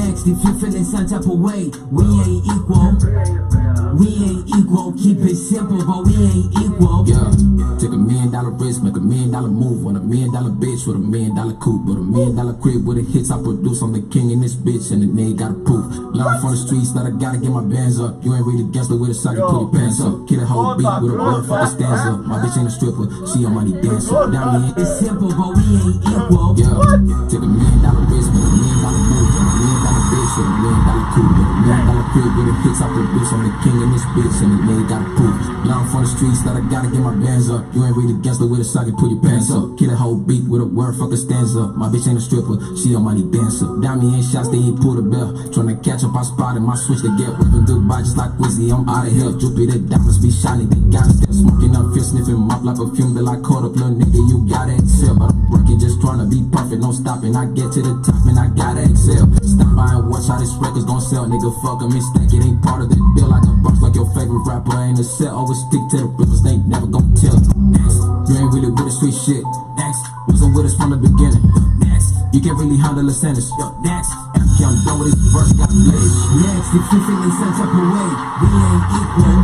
next if you feeling some type of way. We ain't equal. We ain't equal. Keep it simple, but we ain't equal. Yeah, take $1 million risk, make $1 million move on $1 million bitch with $1 million coupe, but $1 million crib with the hits I produce. I'm the king in this bitch, and the nigga got a proof. Learn from the streets that I gotta get my bands up. You ain't really against the with a socket, put your pants up. Kill a whole beat with a word for the stands up. My bitch ain't a stripper, she a money dancer. Down me It's simple, but we ain't equal. yeah, take $1 million risk, make $1 million move on $1 million bitch with $1 million coupe, but $1 million crib with the hits I produce. I'm the king in this bitch, and the nigga got a proof. Learn from the streets that I gotta get my bands up. You ain't really against the with a socket, put your pants up. Kill a whole beat with a word fucker stands up. My bitch ain't a stripper, she a money dancer. Down me ain't shots, they ain't pull the bell. Tryna catch up, I spotted my switch to get whipping through by just like Wizzy. I'm out of here, Jupiter diamonds be shining. They got us there smoking up, feel sniffing mop like a fume that I caught up. Little nigga, you gotta excel, but I'm working just tryna be perfect, no stopping. I get to the top and I gotta excel. Stop by and watch how this record's gon' sell. Nigga, fuck a mistake, it ain't part of the deal. Like a box, like your favorite rapper ain't a set. Always stick to the rivers, they ain't never gon' tell. Next, you ain't really with the street shit. Next, wasn't with us from the beginning. Next, you can't really handle a sentence. Yo, next, after I'm done with this verse, got blitz. Next, if you feeling some type of way, we ain't equal.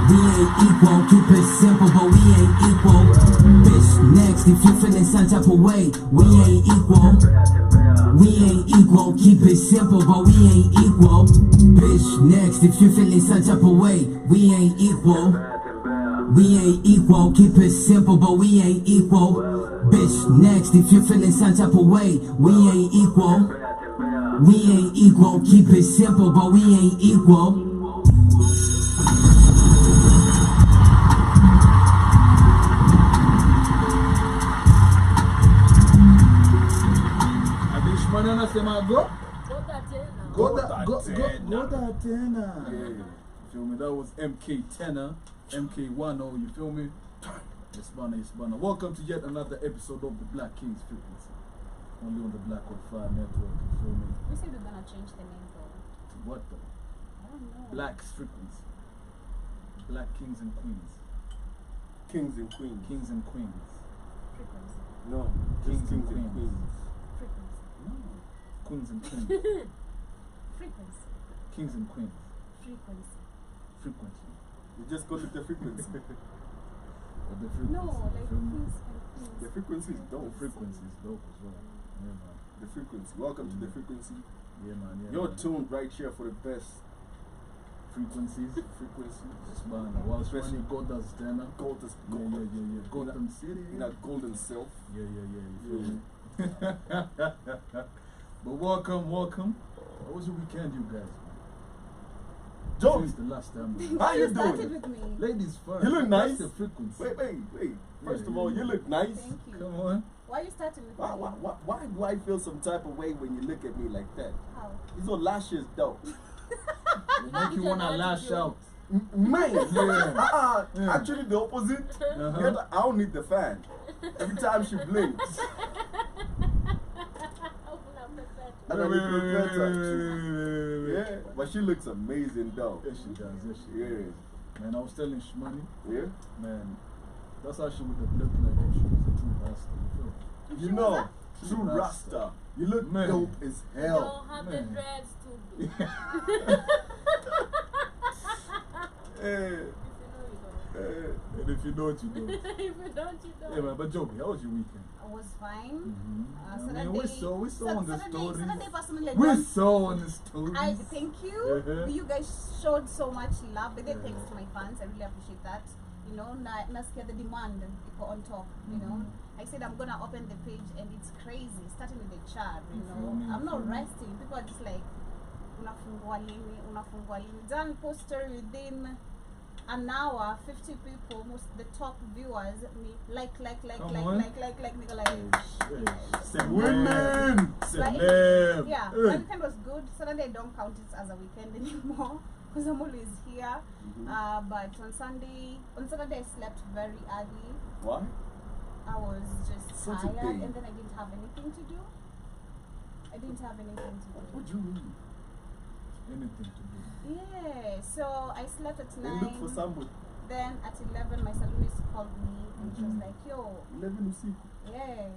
We ain't equal. Keep it simple, but we ain't equal. Bitch, next, if you feeling some type of way, we ain't equal. We ain't equal. Keep it simple, but we ain't equal. Bitch, next, if you feeling some type of way, we ain't equal. We ain't equal. Keep it simple, but we ain't equal. Bitch, next, if you feeling some type of way, we ain't equal. We ain't equal. Keep it simple, but we ain't equal. Go tena. Yeah. You feel me? That was MK Tenor, MK10, you feel me? It's banner. Welcome to yet another episode of the Black Kings Frequency. Only on the Black on Fire Network, you feel me? We said we're gonna change the name though. To what though? I don't know. Black's Frequency. Black Kings and Queens. Kings and Queens. Kings and Queens. Frequency. No, just Kings and Queens. Frequency. No. Queens and Queens. Frequency. Kings and Queens. Frequency. Frequency. You just call it the frequency. But the frequency. No, like you feel me? Kings and Queens. The frequency is The dope. frequency is dope as well. Yeah, man. The frequency. Welcome to the frequency. Yeah, man. Yeah, You're man. tuned right here for the best Frequencies. frequencies. Just man. While Especially especially God does dinner. Gold is Yeah. Gotham City. in a golden self. Yeah. You feel me? But welcome. How was your weekend, you guys? Jones, Since the last time. how you started doing? with me. Ladies first. You look That's nice. the frequency. Wait. First Yeah, of all, yeah. you look nice. Thank you. Come on. Why are you starting with me? Why do I feel some type of way when you look at me like that? How? These are lashes, though. They make you wanna lash out. Man, Yeah. Yeah. actually the opposite. Uh-huh. I don't need the fan. Every time she blinks, I don't need the fan. Yeah, but she looks amazing, though. Yes, she does. Yeah, Man, I was telling Shmoney, yeah. man, that's how she would have looked like if she was a true Rasta. You feel me? You know, She's true a Rasta. You look Man. dope as hell. Don't have the Man. dreads too. Hey, If you know, you hey. And if you don't, you don't. don't. If you don't, you don't. Yeah, man, but Joby, how was your weekend? I was fine. I Saturday, mean, we saw on the stories. Saturday personally, I We don't- saw on the stories. I thank you. Uh-huh. You guys showed so much love. Big thanks to my fans. I really appreciate that. You know, nasikia the demand iko on top. You know, I said I'm gonna open the page and it's crazy. Starting with the chat. You know, I'm not resting. People are just like, unafungua lini. Done post story within an hour, 50 people, most the top viewers, me like, nigga, like. Women! Like, Celeb! yeah, my weekend was good. Saturday I don't count it as a weekend anymore because I'm always here. But on Saturday I slept very early. Why? I was just Such a tired day. and then I didn't have anything to do. What do you mean? Anything to do? Yeah, so I slept at They 9. look for somebody. Then at 11 my salonist called me and she was like, yo, 11 usiku. yeah,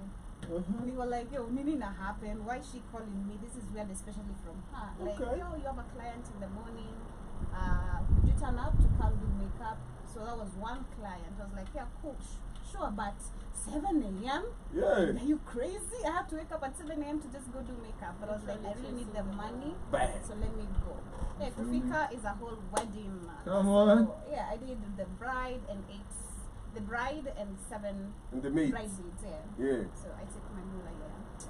We were like, yo, meaning not happen. Why is she calling me? This is weird, especially from her. Like, Okay. yo, you have a client in the morning. Could you turn up to come do makeup? So that was one client. I was like, yeah, cool, sure, but 7 a.m. Yeah. Are you crazy? I have to wake up at 7 a.m. to just go do makeup. But I was like, I really need the money, Bang. so let me go. Yeah, Kufika is a whole wedding. Come on. So, yeah, I did the bride and 7 And the mates. bridesmaids. Yeah. Yeah. So I took my mula,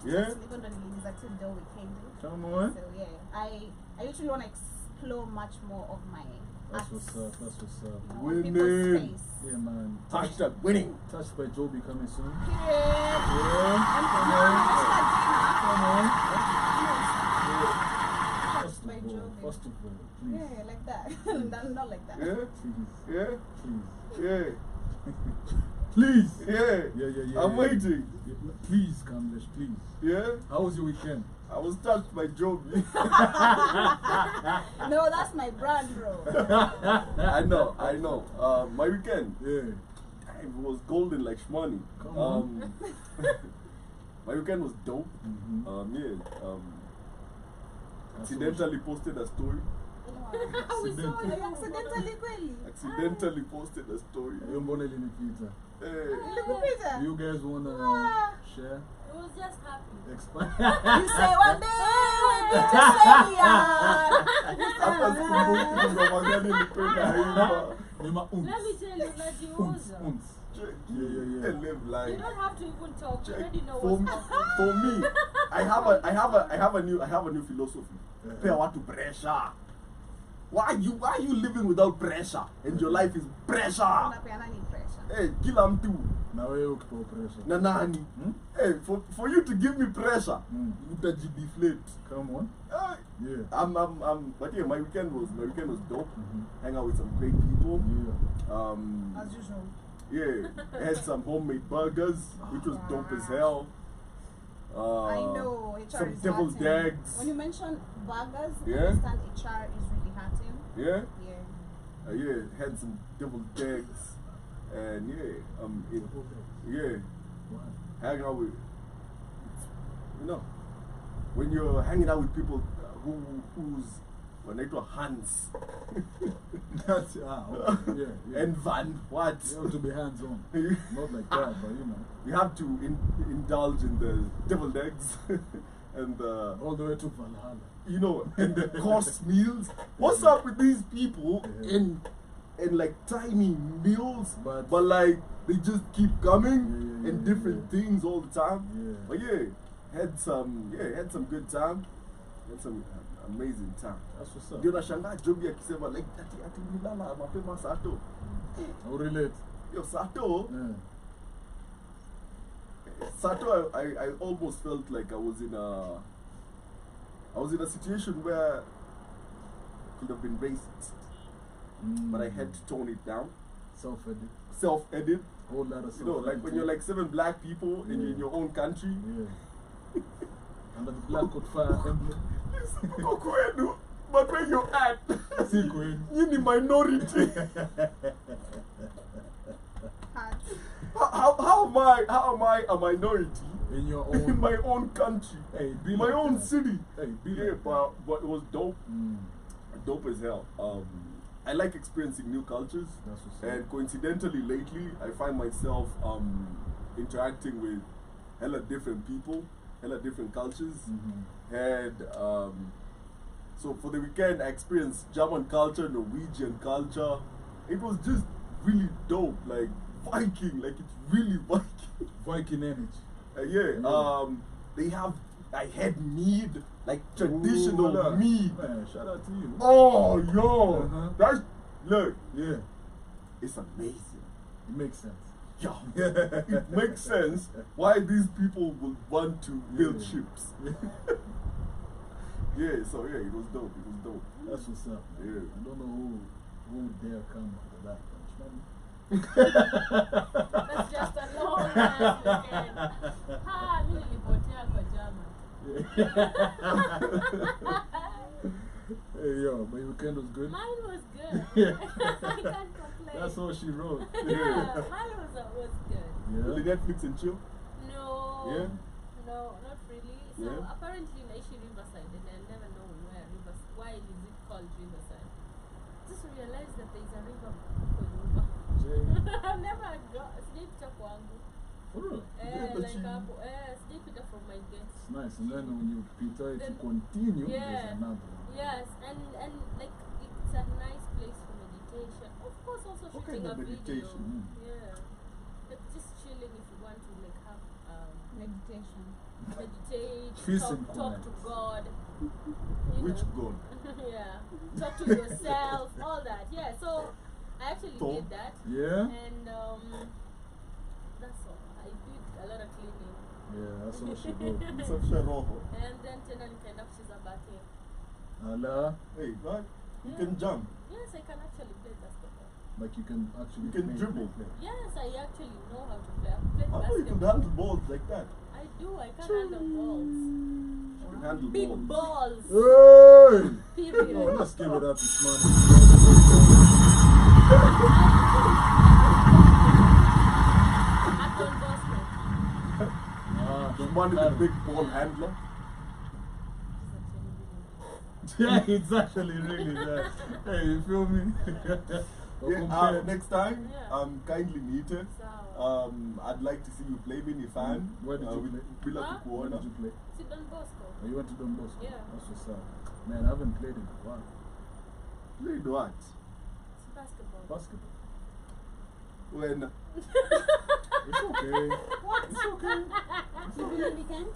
Yeah? Even though it's actually the weekend. Come on. So yeah, I literally want to explore much more of my That's arts, what's up. That's what's up. you know, on people's Winning. face. Yeah, man. Hashtag winning. Touched by Joby coming soon. Yeah. Yeah. And Come no, on. hashtag Come on. Touched by Joby. First of all, please. Yeah, like that. Not like that. Yeah? Please. Yeah? Please. Yeah. Please. Yeah. Yeah. I'm waiting. Yeah, please, Kamlesh, please. Yeah? How was your weekend? I was touched by Joby. No, that's my brand, bro. I know. My weekend, Yeah. it was golden like shmoney. Come on. My weekend was dope. Accidentally posted a story. We saw you accidentally, kweli. Accidentally posted a story. Hiyo mbona ilinipita? Ilikupita? You guys wanna Ah. share? It was just happy. Expand. You say one day we beat Australia. Hata sikumbuki ngoma gani nilipenda hivyo. Nima unts. Let me tell you, Najiuza. Unts. Check. Yeah. And live You life. don't have to even talk. You Check. already know For what's happening. for me, I have a new philosophy. Pay what to pressure. Why are you living without pressure? And your life is pressure. Unapeana ni pressure. Hey, kila mtu Na wewe ukipewa pressure. na nani? Hey, for you to give me pressure, utajideflate. Come on. Hey, Yeah. but yeah, my weekend was dope. Hang out with some great people. Yeah. As usual. Yeah, I had some homemade burgers, which was dope as hell. I know HR some is devil's hurting. eggs. When you mention burgers, I Yeah. understand HR is really hurting. Yeah, Yeah. had some deviled eggs, and Why? hang out with, when you're hanging out with people who's wanaitwa Hans That's okay. Yeah. and Van, what? You have to be hands on. Not like that, but you know. You have to indulge in the deviled eggs and All the way to Valhalla. and the course meals. What's up with these people Yeah. in like tiny meals, But- like they just keep coming Yeah, and different things all the time. Yeah. But had some good time, had some amazing time. That's what's up. Ndio nashangaa Joby akisema like ati nilala mapema sato. I'll relate. Yo sato, Yeah. Sato, I almost felt like I was in a situation where it could have been racist, but I had to tone it down, Self-edit. self-edit. Whole lot of Like when you're like 7 black people and you're in your own country. Yeah. Under the black coat fire emblem. Uko kwenu, but where you at, Si kwenu. you the minority. Hurt. How am I a minority In your in own. my own country, Hey, be my like own that. city? Hey, be Yeah, like but it was dope. that. Dope as hell. I like experiencing new cultures, That's what's up. and coincidentally, lately, I find myself interacting with hella different people, hella different cultures, and so for the weekend, I experienced German culture, Norwegian culture. It was just really dope, like Viking, like it's really Viking. Viking energy. I had mead, like traditional Ooh, mead. Man, shout out to you. Oh, yo, Uh-huh. look, Yeah. it's amazing. It makes sense. Yeah, it makes sense why these people would want to build Yeah. ships. So it was dope. It was dope. That's what's up. Man. Yeah. I don't know who would dare come after that. That's just a long ass weekend. Ha, mimi nilipotea kwa German. Hey, yo, my weekend was good. Mine was good. I can't complain. That's all she wrote. Yeah, mine was good. Yeah. Only Netflix and chill. No. Yeah? So Yeah. apparently Naishi Riverside, and I'll never know why is it called Riverside. Just realized that there is a river called River. I've never sijaipita kwangu. For real? Like hapo, sijaipita from my gate. It's nice. And then when you Peter, if you Then- continue, Yeah. there's another one. Yes, and like it's a nice place for meditation. Of course, also What shooting kind a of video. meditation? Yeah, like just chilling if you want to like have Meditation. meditate, Peace talk, and talk to quiet. God. You Which know. God? Yeah, talk to yourself, all that. Yeah, so I actually Talk. did that, Yeah? and that's all. I did a lot of cleaning, Yeah, that's all she wrote. Safisha roho. and then tena nikaenda kucheza bate. Allah, Hey, right? You Yeah. can jump. Yes, I can actually play basketball. like you can actually You can play, dribble. play. Yes, I actually know how to play. I've played How you can basketball. handle balls like that? I do. I can handle balls. You can handle Big balls. balls. Hey! Period. Oh, let's give it up to Smart. At Don Bosco. Ah, The one is a big ball handler. Yeah, it's actually really that. Hey, you feel me? But Yeah, compared- next time, Yeah. kindly meet it. Sawa. I'd like to see you play mini fan. Where did you play? Bila Huh? Where kukuona. did you play? See Don Bosco. Oh, you went to Don Bosco? Yeah. That's what's up. Man, I haven't played in a while. Played what? It's basketball. Basketball. When It's okay. What? It's okay. You really weekend?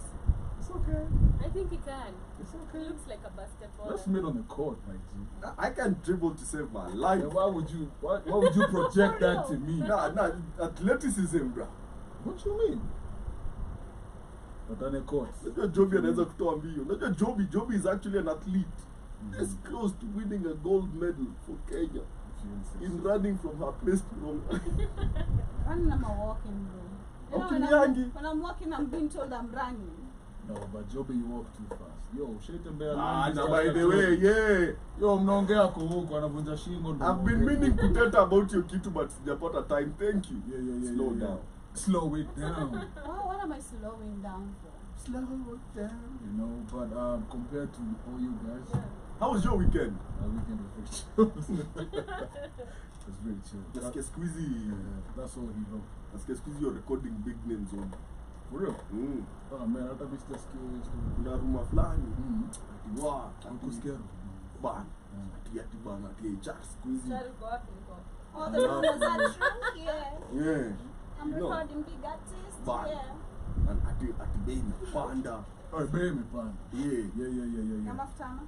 It's okay. I think he can. It's He okay. looks like a basketball. Let's meet on the court, my G. I can dribble to save my life. Then why would you project that to me? Nah, athleticism, bro. What you mean? But on the court. Unajua Joby anaweza kutoa mbio. Unajua Joby is actually an athlete. It's close to winning a gold medal for Kenya If you insist. in running from her place to home. Running, I'm a walking, bro. You know, Walking when I'm, yangi. when I'm walking, I'm being told I'm running. No, but Joby, you walk too fast. Yo, Shetembea. Nah, by the way, yeah. Yo, mnaongea kuhuku anavunja shingo ndo I've been mnaongea. meaning kuteta about your kitu but sijapata time. Thank you. Yeah. Slow down. Slow it down. What am I slowing down for? Slow down. You know, but compared to all you guys, Yeah. How was your weekend? our weekend was very chill. It's very chill. Nasikia siku hizi That's all he wrote. nasikia siku hizi you're recording big names on. For real? Mm. Oh man, hata Mr. Skills. Kuna rumor fulani. Ati wa, Kusikia. bana. Ati bana, ati HR siku hizi. Shari uko wapi niko? Oh, the rumors are true? Yeah. Yeah. I'm No. recording big artists. Bye. Yeah. And ati bei imepanda. Oh, baby, pan. Yeah. Yeah. Kama futana?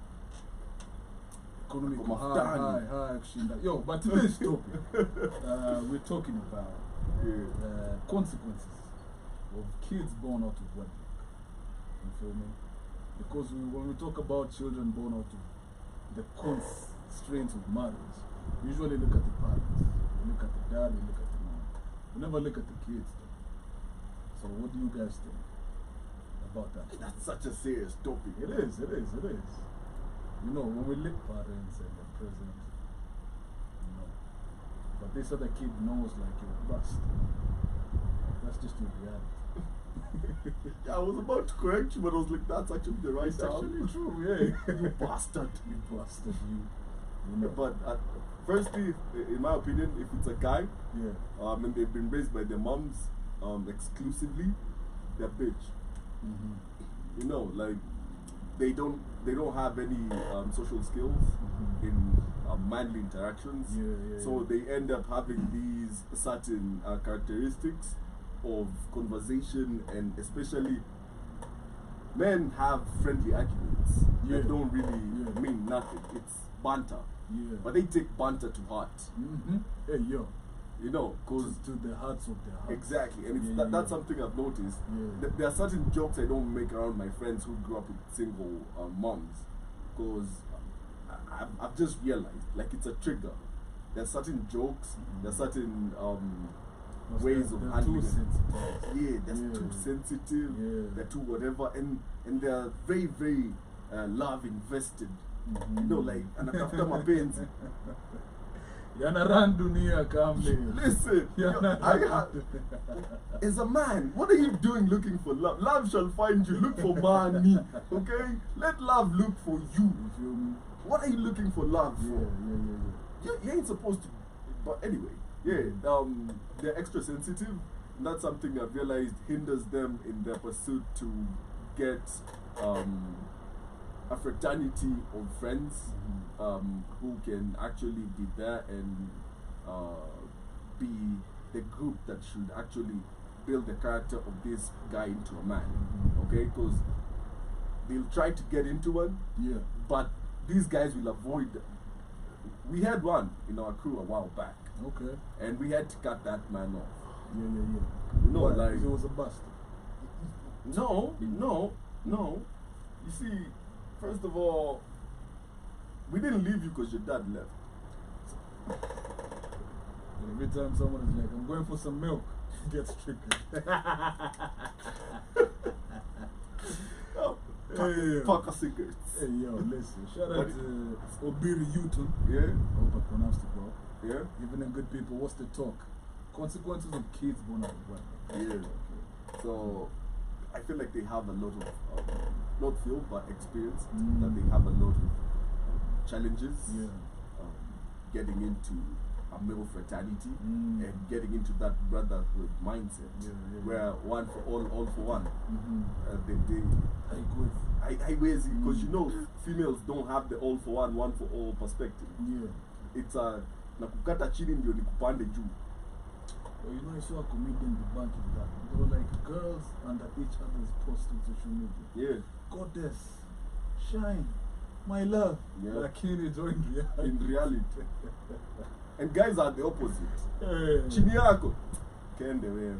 Economy Kama high, futani. high kushinda. Yo, but today's topic, we're talking about Yeah. consequences of kids born out of wedlock. You feel me? Because when we talk about children born out of the constraints of marriage, we usually look at the parents. We look at the dad, we look at the mom. We never look at the kids though. So what do you guys think about that? That's such a serious topic. It is. You know, when we lick parents and the present, you know, but this other kid knows like you're a bust. That's just your reality. Yeah, I was about to correct you, but I was like, that's actually the right It's actually term. true, yeah. You bastard. You bastard, you know. But firstly, in my opinion, if it's a guy, Yeah. and they've been raised by their moms exclusively, they're bitch. You know, like they don't have any social skills in manly interactions. Yeah, So they end up having these certain characteristics of conversation, and especially men have friendly arguments Yeah. that don't really Yeah. mean nothing. It's banter, Yeah. but they take banter to heart. Hey, yo. You know, because To the hearts of their hearts. exactly, and it's Yeah, that's yeah. something I've noticed. Yeah. There are certain jokes I don't make around my friends who grew up with single moms, because I've just realized like it's a trigger. There are certain jokes, there are certain Because ways of they're handling too it. sensitive. Yeah, they're Yeah. too sensitive. Yeah. They're too whatever, and they're very very love invested. You know, like anatafuta mapenzi. Yana ran dunia kamle. Listen, Yana I ran have, dunia. as a man, what are you doing looking for love? Love shall find you. Look for money, okay? Let love look for you. You feel me? What are you looking for love Yeah, for? yeah. You ain't supposed to. But anyway, they're extra sensitive. And that's something I've realized hinders them in their pursuit to get a fraternity of friends who can actually be there and be the group that should actually build the character of this guy into a man. Okay, because they'll try to get into one, Yeah. but these guys will avoid. We had one in our crew a while back, Okay. and we had to cut that man off. Yeah. No, Why? like 'Cause it was a bust. no. You see, first of all, we didn't leave you because your dad left. And every time someone is like, I'm going for some milk, he gets triggered. Oh, Hey, pack of cigarettes. Hey, yo, listen. Shout out What? to Obiri Uton. Yeah, I hope I pronounced it well. yeah, Even in good people, what's the talk? Consequences of kids born out of wedlock. yeah. So I feel like they have a lot of not feel but experience. Mm. That they have a lot of challenges. Yeah. Getting into a male fraternity Mm. and getting into that brotherhood mindset, Yeah. where one for all for one. Mm-hmm. I agree. I because you know females don't have the all for one for all perspective. Yeah. It's a nakukata chini ndio nikupande juu. Well, you know, I saw a comedian debunking that. They were like girls under each other's posts on social media. Yeah, Goddess, shine, my love. Yeah. Like in reality. in reality. And guys are the opposite. Hey. Chini yako kende wewe.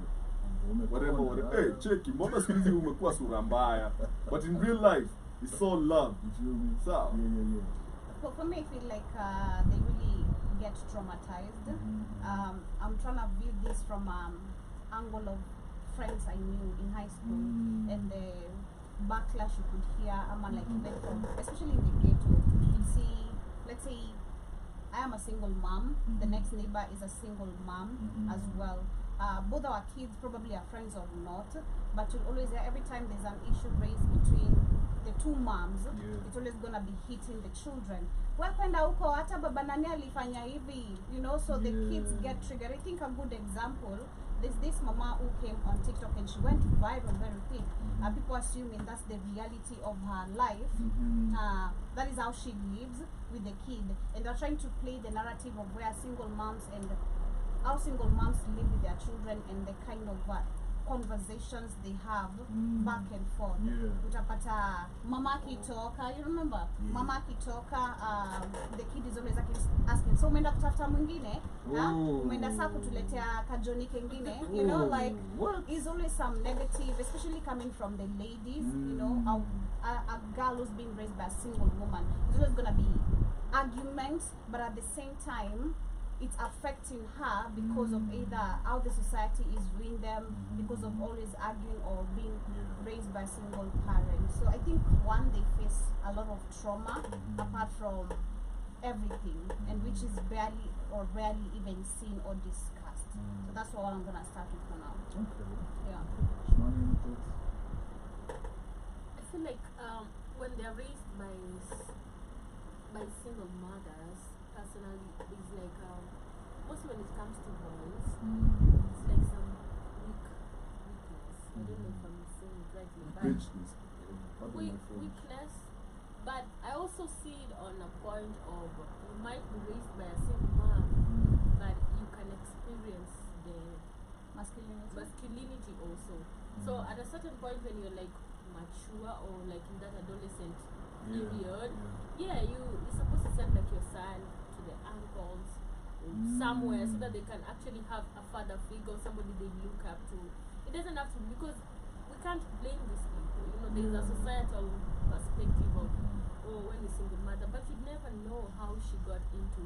Umekonda, Whatever. Hey, cheki, mbona siku hizi umekuwa sura mbaya. But in real life, it's all love. You feel me? So, Yeah. For me, I feel like they really get traumatized. I'm trying to view this from angle of friends I knew in high school and the backlash you could hear. Like even from, especially in the ghetto, you'd see, let's say, I am a single mom. The next neighbor is a single mom as well. Both our kids probably are friends or not, but you'll always hear every time there's an issue raised between the two moms, it's always gonna be hitting the children. Wakwenda huko hata baba nani alifanya hivi, you know, so the kids get triggered. I think a good example, there's this mama who came on TikTok and she went viral very quick. People assuming that's the reality of her life. That is how she lives with the kid, and they're trying to play the narrative of where single moms and how single moms live with their children and the kind of conversations they have back and forth. Utapata mama akitoka, you remember? Mama akitoka, the kid is always asking, so umeenda kutafuta mwingine? Umeenda saa kutuletea kajoni kengine? You know, like, it's always some negative, especially coming from the ladies, you know, a girl who's being raised by a single woman. There's always gonna be arguments, but at the same time, it's affecting her because of either how the society is viewing them, because of always arguing or being raised by single parents. So I think one, they face a lot of trauma apart from everything, and which is barely or rarely even seen or discussed. So that's what I'm gonna start with for now. Okay. Yeah. Shmani, any thoughts? I feel like when they're raised by single mothers, personally, it's like most when it comes to boys, it's like some weakness. I don't know if I'm saying it rightly, but Bitchness. Pardon my French. weakness. But I also see it on a point of you might be raised by a single mom, but you can experience the masculinity also. So at a certain point when you're like mature or like in that adolescent period, you're supposed to send like your son to the uncles or somewhere so that they can actually have a father figure, somebody they look up to. It doesn't have to, because we can't blame these people. You know, there's a societal perspective of when a single mother, but you never know how she got into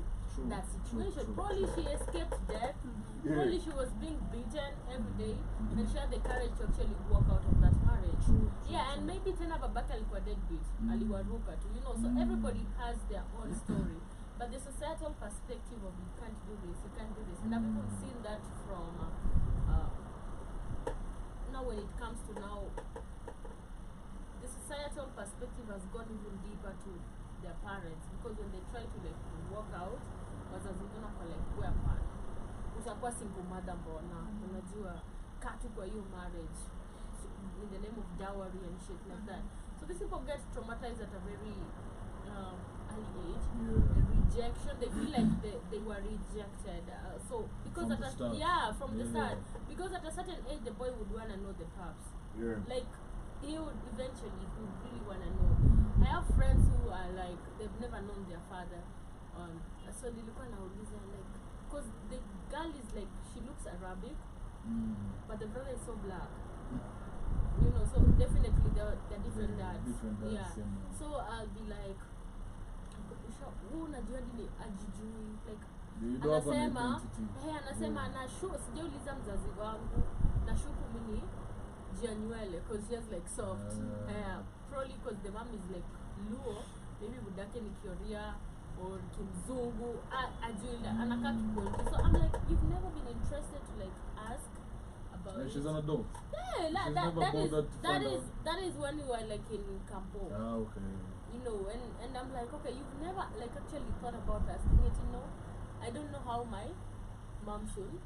that situation. Probably she escaped death. Probably she was being beaten every day, and she had the courage to actually walk out of that marriage. And maybe tena babaka alikuwa deadbeat, aliwaruka tu, you know. So everybody has their own story. But the societal perspective of you can't do this, you can't do this, and I've even seen that from now when it comes to now, the societal perspective has gone even deeper to their parents, because when they try to like walk out, wazazi wengine wako like wewe hapana, utakuwa single mother mbona, unajua kaa tu kwa hiyo marriage in the name of dowry and shit like that. So these people get traumatized at a very early age. Rejection, they feel like they were rejected. So because From at the start. from the start, because at a certain age the boy would wanna know the paps. Like he would really wanna know. I have friends who are like they've never known their father. So nilikuwa nauliza like, because the girl is like she looks Arabic, but the brother is so black. You know, so definitely they're different dads. Yeah. So I'll be like, unajua nini ajijui like anasema anashuku sijauliza mzazi wangu nashuku mimi jia nywele because she has like soft hair, probably because the mom is like Luo, maybe budake ni Kioria or Kimzungu ajui anakaa Kibonji. So I'm like, you've never been interested to like ask about she's an adult. Yeah, that is when you are like in Campo. Okay. You know, and I'm like, okay, you've never like actually thought about asking it, you know. I don't know how my mom should.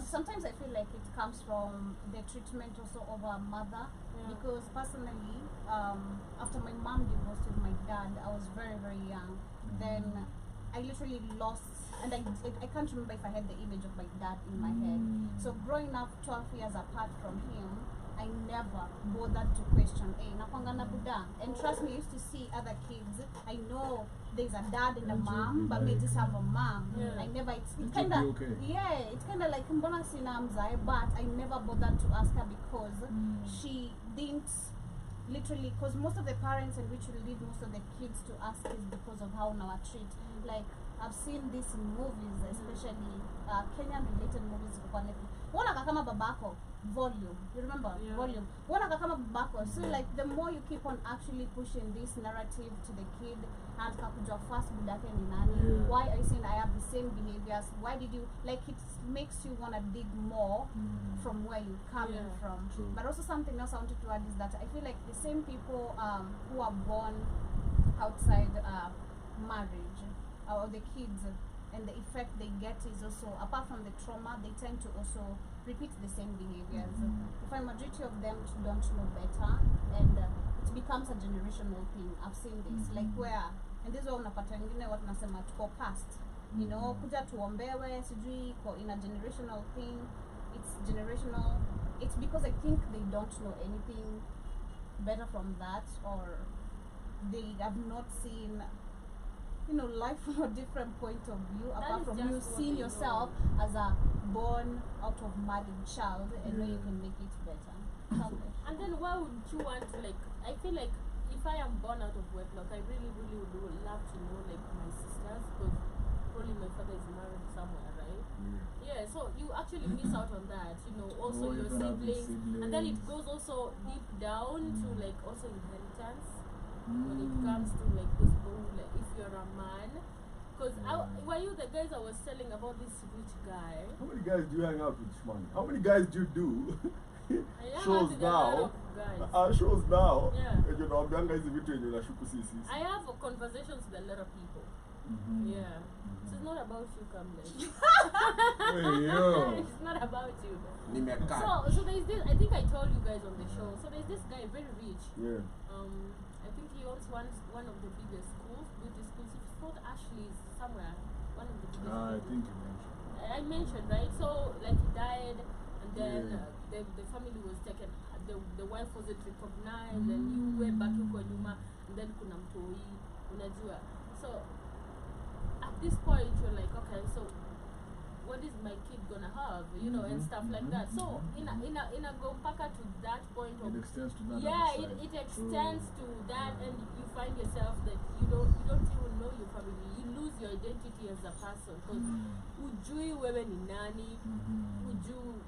Sometimes I feel like it comes from the treatment also of a mother, because personally, after my mom divorced with my dad, I was very, very young. Then I literally lost, and I can't remember if I had the image of my dad in my head. So growing up 12 years apart from him, I never bothered to question, hey, nakwanga na buda. And trust me, I used to see other kids. I know there's a dad and a mom, but they just have a mom. I never, it's kind of, it's kind of like, mbona sina mzae, but I never bothered to ask her because she didn't, literally, because most of the parents in which we lead most of the kids to ask is because of how now treat. Like, I've seen this in movies, especially Kenyan related movies. Wana kakama babako, volume. You remember? Volume. Wana kakama babako. So like the more you keep on actually pushing this narrative to the kid, and kakujwa fast budake ni nani. Why are you saying I have the same behaviors? Why did you, like, it makes you want to dig more from where you're coming from. But also something else I wanted to add is that I feel like the same people who are born outside marriage, or the kids, and the effect they get is also, apart from the trauma, they tend to also repeat the same behaviors. You find majority of them don't know better, and it becomes a generational thing. I've seen this, like where, and this is why unapata wengine watu nasema tuko past, you know, kuja tuombewe, sijui in a generational thing. It's generational. It's because I think they don't know anything better from that, or they have not seen, you know, life from a different point of view, apart from you seeing yourself as a born out of married child, and then you can make it better. And then why would you want to, like, I feel like if I am born out of wedlock, I really, really would love to know like my sisters, because probably my father is married somewhere, right? Yeah, so you actually miss out on that, you know, also your siblings, and then it goes also deep down to like also inheritance. When it comes to like those people, like if you're a man, because were you the guys I was telling about this rich guy? How many guys do you hang out with, Shmani? How many guys do you do? Shows now. Shows now. Yeah. I have conversations with a lot of people. Yeah. So it's not about you, Kamlesh. It's not about you. So there's this, I think I told you guys on the show. So there's this guy, very rich. Yeah. I think he owns one of the biggest schools, beauty schools. It's called Ashley's somewhere. One of the biggest schools. I think you mentioned. I mentioned, right? So like he died, and then the family was taken. The wife wasn't recognized, and you went back to nyuma, and then kuna mtoi, unajua. So at this point you're like, okay, so what is my kid gonna have, you know, and stuff like that. So in a go back to that point of, it extends to that. it extends to that, and you find yourself that you don't even know your family. You lose your identity as a person, because ujui wewe ni nani, uju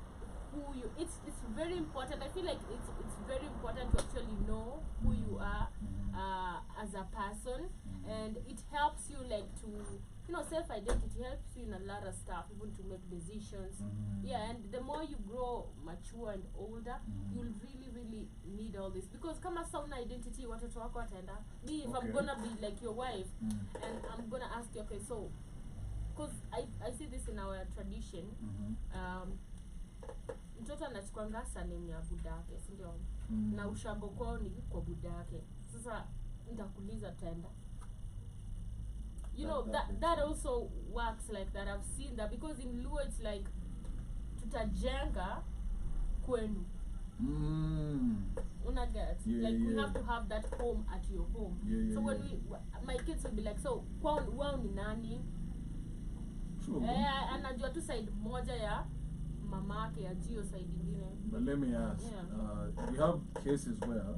who you. It's very important. I feel like it's very important to actually know who you are as a person. and it helps you like to, you know, self-identity helps you in a lot of stuff, even to make decisions. Yeah, and the more you grow mature and older, you'll really need all this, because kama sauna identity watoto wako wataenda. Me, if I'm gonna be like your wife, and I'm gonna ask you, okay, so because I see this in our tradition, mtoto anachukuanga surname ya budake, si ndio? Na ushago kwao ni kwa budake. Sasa ndakuuliza tenda. You know, that also works like that. I've seen that, because in Luo it's like tutajenga kwenu. Una get? Like we have to have that home at your home. So when my kids will be like, so kwao ni nani? Anajua tu side moja ya mamake ya jio side ingine. But let me ask, we have cases where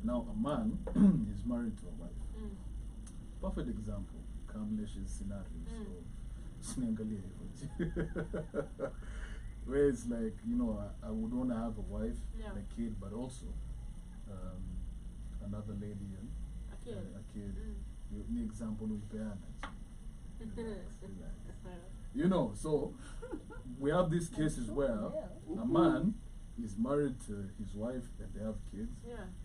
now a man is married to a wife. Perfect example, Kamlesh's scenario. So where it's like, you know, I would want to have a wife and a kid, but also another lady and a kid. The example will be you know, so we have these cases where a man is married to his wife and they have kids,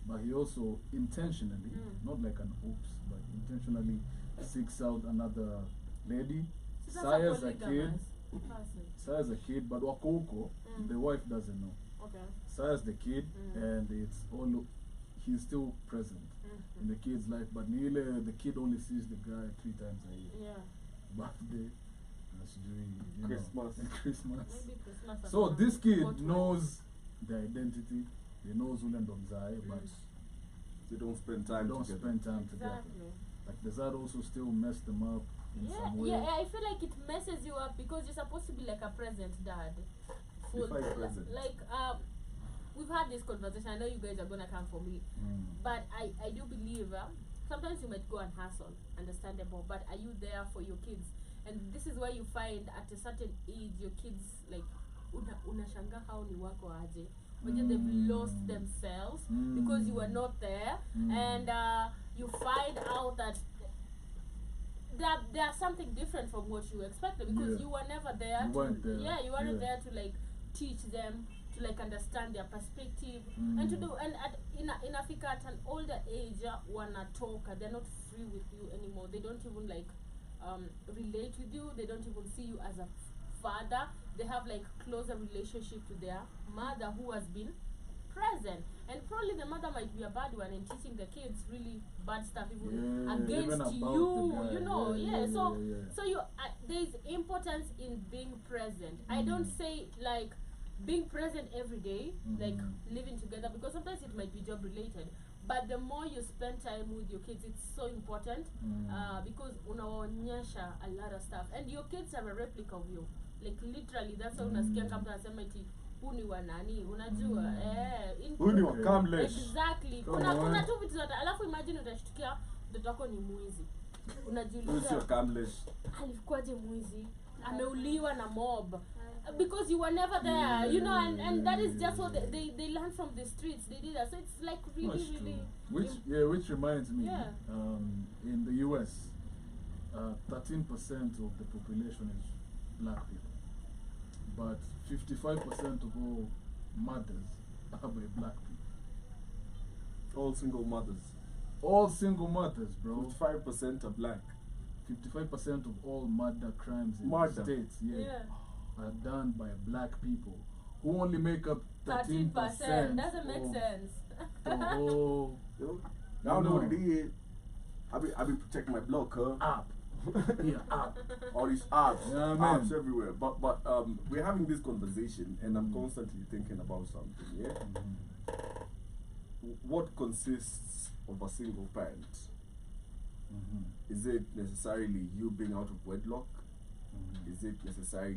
but he also intentionally, not like an oops, but intentionally seeks out another lady, sires a kid, but wakouko, the wife doesn't know. Sires the kid, and it's all, he's still present in the kid's life, but the kid only sees the guy 3 times a year. Birthday, Christmas. Maybe Christmas. So this kid knows the identity, he knows Ulendonzai, but they don't spend time together. Like, does that also still mess them up in some way? Yeah, I feel like it messes you up, because you're supposed to be like a present dad. Present. Like, we've had this conversation. I know you guys are gonna come for me, but I do believe sometimes you might go and hustle, understandable, but are you there for your kids? And this is where you find at a certain age your kids like unashanga how ni wako aje, when they've lost themselves because you were not there, and you find out that there's something different from what you expected, because you were never there. You weren't there to like teach them, to like understand their perspective, and to do, and in Africa at an older age wanatoka, they're not free with you anymore. They don't even like relate with you. They don't even see you as a father. They have like closer relationship to their mother, who has been present, and probably the mother might be a bad one and teaching the kids really bad stuff even against you, you know. So you there's importance in being present. I don't say like being present every day, like living together, because sometimes it might be job related, but the more you spend time with your kids, it's so important, because unawaonyesha a lot of stuff, and your kids are a replica of you, like literally. That's why unasikia kama anasema eti huni wa nani, unajua huni wa Kamlesh. Exactly. Kuna tu vitu zote, alafu imagine utashtukia mtoto wako ni mwizi, unajiuliza Kamlesh alikuwaje mwizi, ameuliwa na mob, because you were never there, you know, and that is just what they learn from the streets. They did that, so it's like really which reminds me, in the US 13% of the population is black people, but 55% of all mothers are by black people. All single mothers. All single mothers, bro. 55% are black. 55% of all murder crimes in the States, are done by black people, who only make up 13%. Doesn't make sense. The whole, y'all know what it is. I be protecting my block, app. App. All these apps, apps everywhere. But we're having this conversation, and I'm constantly thinking about something. What consists of a single parent? Is it necessarily you being out of wedlock? Is it necessarily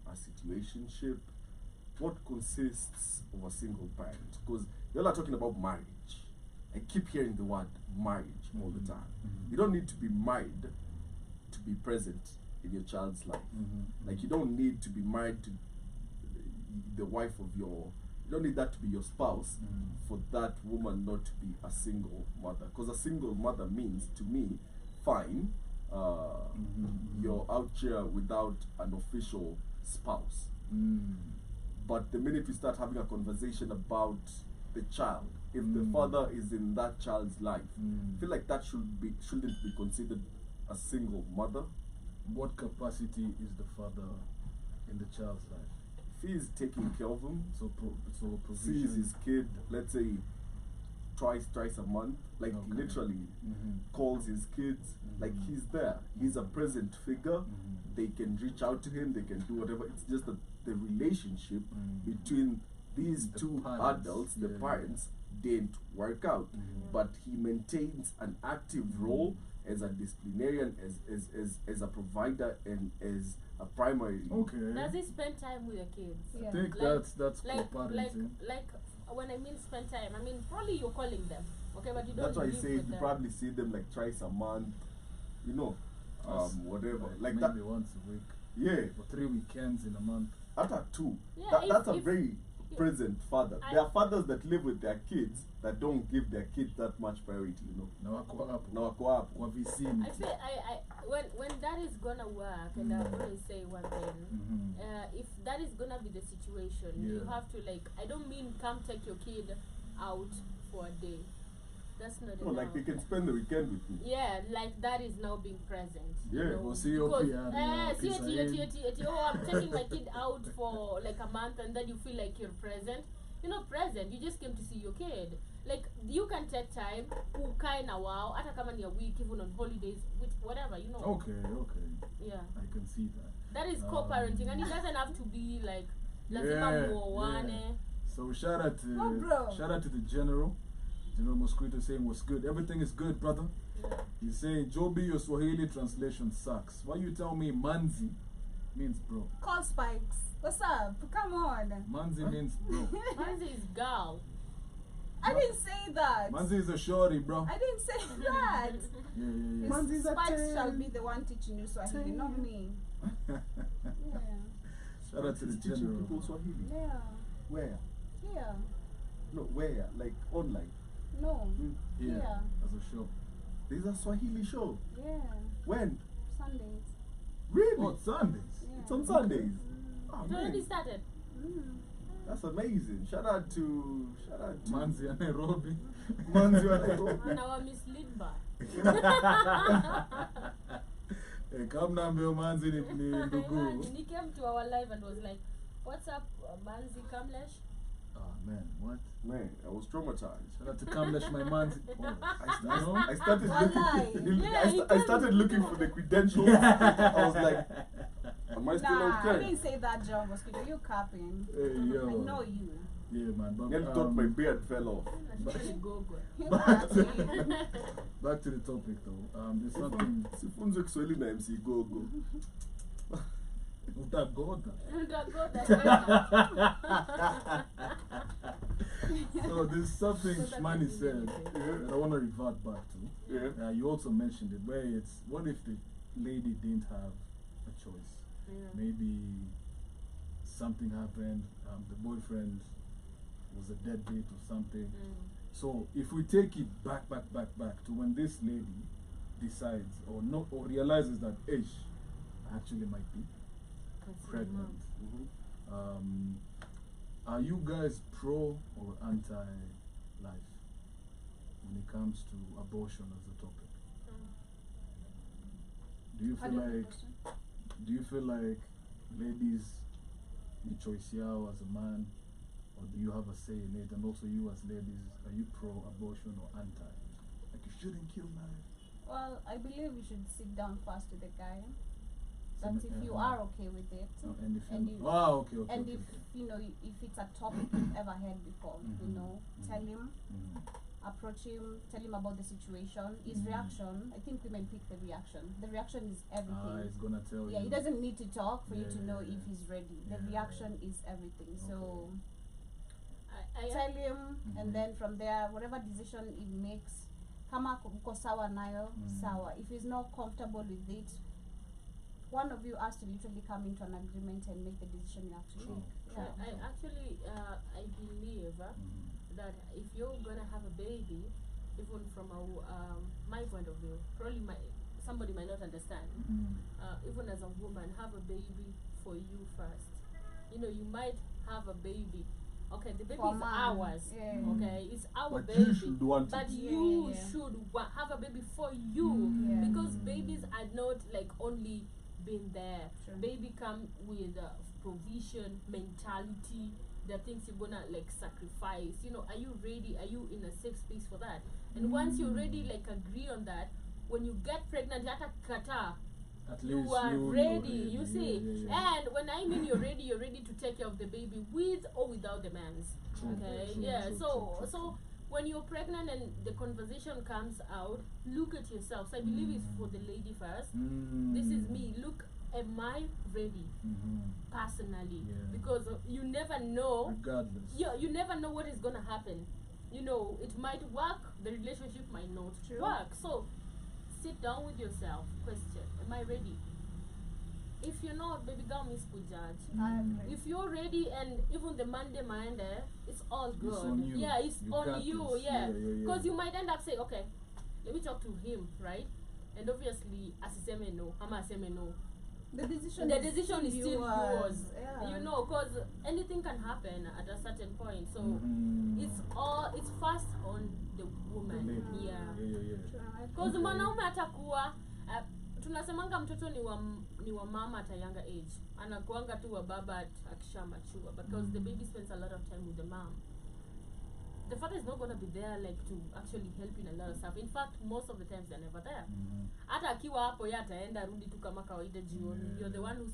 a situationship? What consists of a single parent? Because y'all are talking about marriage. I keep hearing the word marriage all the time. You don't need to be married to be present in your child's life. Like, you don't need to be married to the wife of your you don't need that to be your spouse Mm. for that woman not to be a single mother. Because a single mother means, to me, fine, you're out here without an official spouse. Mm. But the minute we start having a conversation about the child, if the father is in that child's life, I feel like that shouldn't be considered a single mother. What capacity is the father in the child's life? If he is taking care of him, So sees provision. his kid, let's say twice a month, like Okay. literally Mhm. calls his kids, like he's there. He's a present figure. They can reach out to him. They can do whatever. It's just that the relationship between these The two parents, adults, the yeah. parents, didn't work out. But he maintains an active role as a disciplinarian, as a provider, and as a primary. Okay. Does he spend time with your kids? I Yeah. think Like- that's Like co-parenting. when I mean spend time, I mean probably you're calling them, okay, but you don't That's why I live say with you them. probably see them like twice a month, you know, Us, whatever. Like maybe that. once a week Yeah, or 3 weekends in a month. after two. Yeah, That's a if- very present father. I- There are fathers that live with their kids that don't give their kids that much priority, you know. Na wako hapo. Now go up. Kwa visini. I say when that is gonna work, and I always say one thing. If that is gonna be the situation, you Yeah. have to I don't mean come take your kid out for a day. That's not No, enough. like they can spend the weekend with me. Yeah, like that is now being present. Yeah. You know, Or see your because, piano, see pizza in. oh, I'm taking my kid out for like a month, and then you feel like you're present. You're not present. You just came to see your kid. Like you can take time, ukae na wao, hata kama ni a week, even on holidays, with whatever, you know. Okay. Yeah. I can see that. That is co-parenting, and it doesn't have to be like lazima Yeah, muoane. So shout out to Oh, bro. the general. General Mosquito saying what's good. Everything is good, brother. Yeah. He's saying Joby, your Swahili translation sucks. Why you tell me Manzi means bro? Call Spikes. What's up? Come on. Manzi means bro. Manzi is girl. I didn't say that. Manzi is a shorty, bro. I didn't say that. Yeah. It's Spikes shall be the one teaching you Swahili, not me. Yeah. Shout out to the He's teaching general. people Swahili. Yeah. Where? Here. No, where? Like online. No. Yeah, Yeah. as a show. There's a Swahili show. Yeah. When? Sundays. Really? Oh, it's Sundays. Yeah. It's on Sundays. Oh, It already man. started. Mm. That's amazing. Shout out to Manzi and Nairobi. Manzi wa Nairobi. And our mislead bar. Hey, come now, Bill Manzi ni ndugu. He came to our live and was like, "What's up, Manzi Kamlesh?" Oh man, what? Man, I was traumatized. Shout out to Kamlesh, my Manzi. Oh, I started Wallahi. looking. Yeah, I started looking for the credentials. I was like, am I still Nah, I okay? didn't say that, John Mosquito. You capping. Hey, yo. I know you. Yeah, man. But, Nearly thought my beard fell off. Go. You Back to, capping. back to the topic though. There's something. Sifunzo Kiswahili na MC Gogo. Utagoda. Go. So there's something So that Shmani is said amazing. that I want to revert back to. Yeah. You also mentioned it, where it's what if the lady didn't have a choice? Maybe something happened, the boyfriend was a deadbeat or something. So if we take it back to when this lady decides or realizes that ish actually might be pregnant. Are you guys pro or anti-life when it comes to abortion as a topic? Do you feel like ladies ni choice yao as a man, or do you have a say in it? And also you as ladies, are you pro-abortion or anti? Like you shouldn't kill life. Well, I believe you should sit down first with the guy. So But if you are okay with it, and if and you, you- okay. and if you know if it's a topic you've ever had before, you know, tell him, approach him, tell him about the situation, his reaction. I think women pick the reaction. The reaction is everything. It's gonna tell Yeah, you. he doesn't need to talk for you to know Yeah. if he's ready. The Yeah. reaction is everything. So I tell him, and then from there, whatever decision he makes, kama uko sawa nayo, sawa. If he's not comfortable with it, one of you has to literally come into an agreement and make the decision you have to take. Yeah. I actually, I believe that if you're gonna have a baby, even from my point of view, probably somebody might not understand. Even as a woman, have a baby for you first. You know, you might have a baby. Okay, the baby For is man. ours. Yeah. Okay, it's our But baby. you should want it. But Yeah, you yeah. should have a baby for you Yeah. because babies are not like only being there. True. Baby come with provision, mentality. The things you're gonna like sacrifice. You know, are you ready? Are you in a safe space for that? And once you're ready, like agree on that. When you get pregnant, hata kata. At You least are you're ready, you yeah, see. yeah. And when I mean you're ready to take care of the baby with or without the man's. True, Okay, true, yeah. true, So true, so when you're pregnant and the conversation comes out, look at yourself. So I believe it's for the lady first. This is me. Look, am I ready personally? Yeah. Because you never know. Regardless. You never know what is gonna happen. You know, it might work, the relationship might not True. work. So sit down with yourself, question, am I ready? If you're not, baby girl, miss judge. I agree. If you're ready and even the man demand, it's all good. on you. Yeah, it's You on got you, this. yeah. Yeah, yeah, yeah. Because you might end up saying, okay, let me talk to him, right? And obviously, as he say no, Ama say no. The decision is still yours. Yeah. You know, because anything can happen at a certain point. So it's first on the woman. lady. Yeah. Yeah. Because mwanaume atakuwa tunasemanga mtoto ni wa mama at a younger age. Anakuanga tu wa baba akisha mature because the baby spends a lot of time with the mom. The father is not going to be there like to actually help in a lot of stuff. In fact, most of the times they're never there. Hata akiwa hapo yeye ataenda rudi tu kama kawaida jioni. Yeah. You're the one who's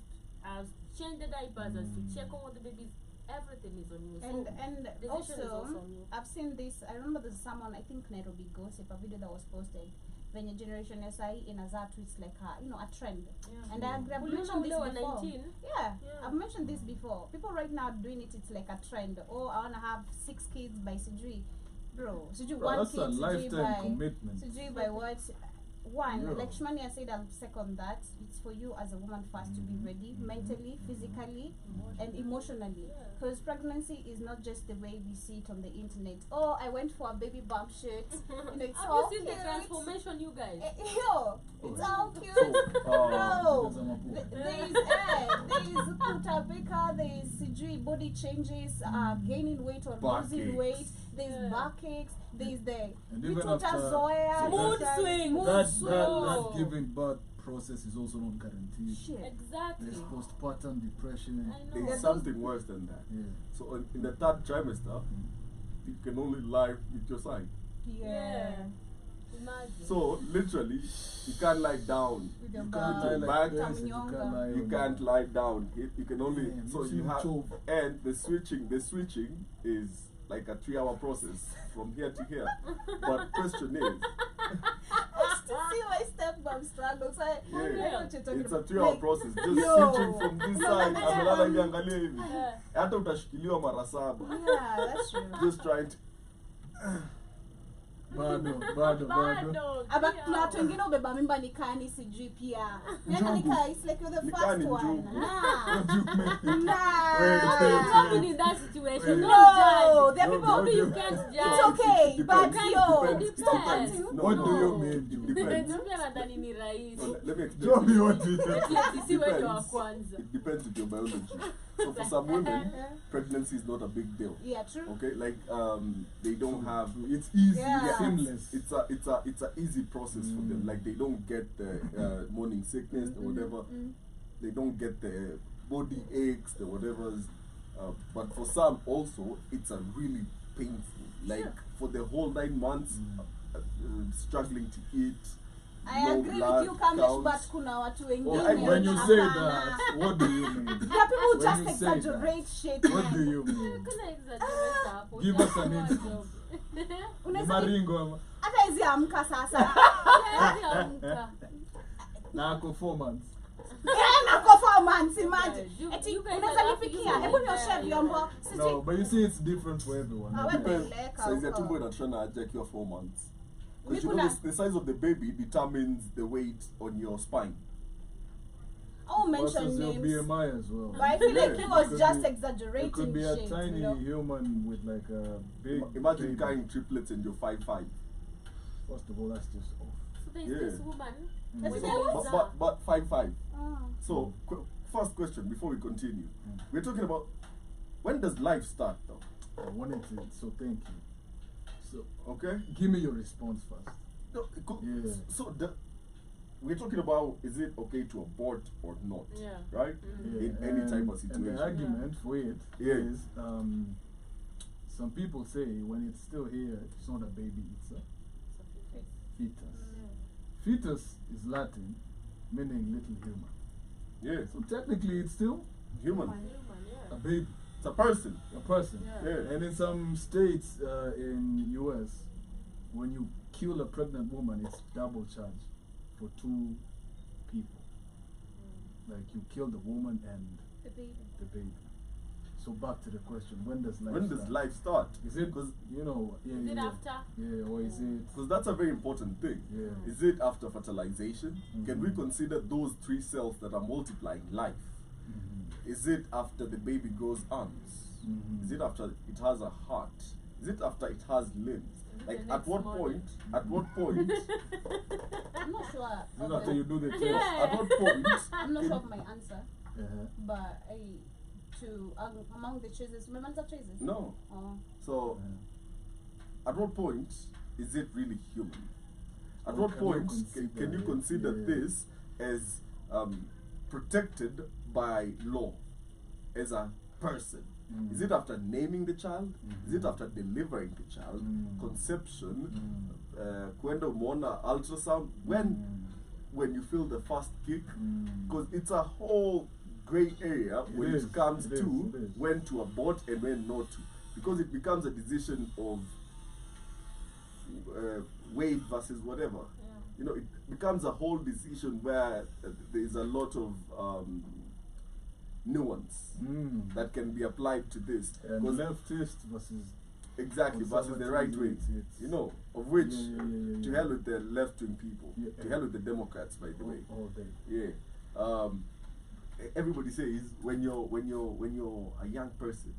changed the diapers, has to check on what the baby is. Everything is on you. So And decision is also, on you. I've seen this. I remember there's someone, I think Nairobi Gossip, a video that was posted. When your generation SI in Azatu, it's like a trend. Yeah. And I've Uliona mentioned this ule wa before. 19? Yeah, Yeah. I've mentioned this before. People right now doing it. It's like a trend. Oh, I wanna have 6 kids by Sijui, bro. Sijui Bro, 1 that's kid. a Sijui lifetime by commitment. Sijui by what? One, Yeah. like Shmania said, I'll second that. It's for you as a woman first to be ready mentally, physically, and emotionally. Yeah. Because pregnancy is not just the way we see it on the internet. Oh, I went for a baby bump shoot. You know, it's Have all you seen cute. the transformation, you guys? Yo, it's all cute. Oh, No, because I'm a poor. there is Kuta Baker, there is Sijui body changes, gaining weight or Back losing aches. weight, there is Yeah. backaches, there is the And even Mituta after- Zoya, Mood there's swings. mood That swings. giving birth process is also not guaranteed. Shit. Exactly. There's postpartum depression. I know. There's something worse than that. Yeah. So in the third trimester, you can only lie with your side. Yeah. Imagine. So literally, you can't lie down. With your You back. can't lie like back. this, and you can't lie You on can't the- lie down. You can only Damn, so it's you even have chove. and the switching is like a 3-hour process from here to here. But question is, I still see my stepmom struggle. So I know yeah, what you're talking it's a about. 3-hour Like, process. Just yo. switching from this side amelala hivi angalia hivi. Hata utashikiliwa mara 7. Yeah, that's true. Just trying to Bado. Aba kuna watu wengine ubeba mimba nikani sijui pia. Nenda nika, it's like you're the Nikani first one. njugu. Nah. Wait. Nah. Talking in that situation, No, don't there are judge. people Okay. You can't It's judge. okay, It but depends. yo, It depends. stop It acting. depends. What do you No. mean? It depends. Mtu nadhani ni rahisi. No, let me explain. Show me what it is. Sisi wewe wa Depends. kwanza. It depends with your biology. So for some women, pregnancy is not a big deal. Yeah, true. Okay, like they don't have. It's easy. Yeah. It's seamless. It's a easy process for them. Like they don't get the morning sickness or whatever. They don't get the body aches, the whatever's. But for some also, it's a really painful. Like for the whole 9 months, struggling to eat. I no agree with blood you, Kamesh, counts. but kuna watu wengine. When you say hapana. that, what do you mean? There are people who When just you say exaggerate shit. What do you mean? Kuna exaggerate hapo. Give us an Utakuwa instance. job. Unaweza Maringo ama- hata hizi amka sasa. Hawezi amka. na ako 4 months. Na kwa 4 months imagine. You- Eti you guys unaweza are nipikia. laughing Hebu so nioshe bad. vyombo. No, Sijui. but you see it's different for everyone. Ah, Depends. Peleka Size ya huko. tumbo inatoshana aje akiwa 4 months. Mi Because you know kuna- the size of the baby determines the weight on your spine. I won't mention versus your names. BMI as well. But I feel like he Yeah. was Could just be- exaggerating It could be a shit, tiny you know? human with like a big. Imagine baby. carrying triplets and you're 5'5". First of all, that's just off. So there's Yeah. this woman. Mm. with But- a But, visa. but 5'5". Ah. So, first question before we continue. Mm. We're talking about when does life start though? I wanted to, so thank you. So, Okay? give me your response first. No, Yeah. So we're talking about is it okay to abort or not? Yeah. Right? Mm. In any type of And situation. the argument for it Yeah. is, some people say when it's still here, it's not a baby, it's a fetus. Fetus is Latin, meaning little human. Yeah. So technically, it's still Human. Human, a yeah. baby, It's a person. a person. Yeah. Yeah. And in some states in US, when you kill a pregnant woman, it's double charge for two people. Like you kill the woman and The baby. the baby. So back to the question: when does life? When does start? life start? Is it Because you know? Yeah, Is yeah, it yeah. after? Yeah, or is it? that's a very important thing. Yeah. Is it after fertilization? Can we Mhm. consider those 3 cells that are multiplying life? Mhm. Is it after the baby grows arms? Mhm. Is it after it has a heart? Is it after it has limbs? it Like the at next what morning? point? At what point? I'm not sure. Is of it after the- you do the test? Yeah. At what point? I'm not sure of my answer, Uh-huh. but among the choices, remember the choices? No. Oh. So Uh-huh. at what point is it really human? At Or what can you point consider can you it? consider Yeah. this as protected by law as a person? Mm. Is it after naming the child? Is it Mhm. after delivering the child? Mm. Conception? Mm. Kwenda umeona ultrasound? When you feel the first kick? Mm. Because it's a whole grey area It when is, it comes it is, to it is. when to abort and when not to. Because it becomes a decision of weight versus whatever. Yeah. You know, it becomes a whole decision where there is a lot of nuance Mm. that can be applied to this. And 'Cause leftist versus exactly, versus the right way. It's- You know, of which, Yeah. to hell with the left-wing people. Yeah. To hell with the Democrats, by the way. all day. Yeah. Everybody says when you're a young person,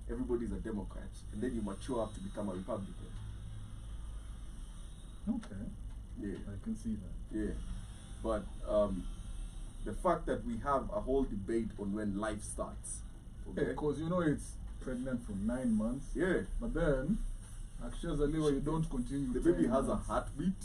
everybody's a Democrat, and then you mature up to become a Republican. Okay, Yeah. I can see that. Yeah. But the fact that we have a whole debate on when life starts. Okay. Because you know it's pregnant for 9 months. Yeah. But then, actually, you don't continue. The baby 10 has a months. heartbeat.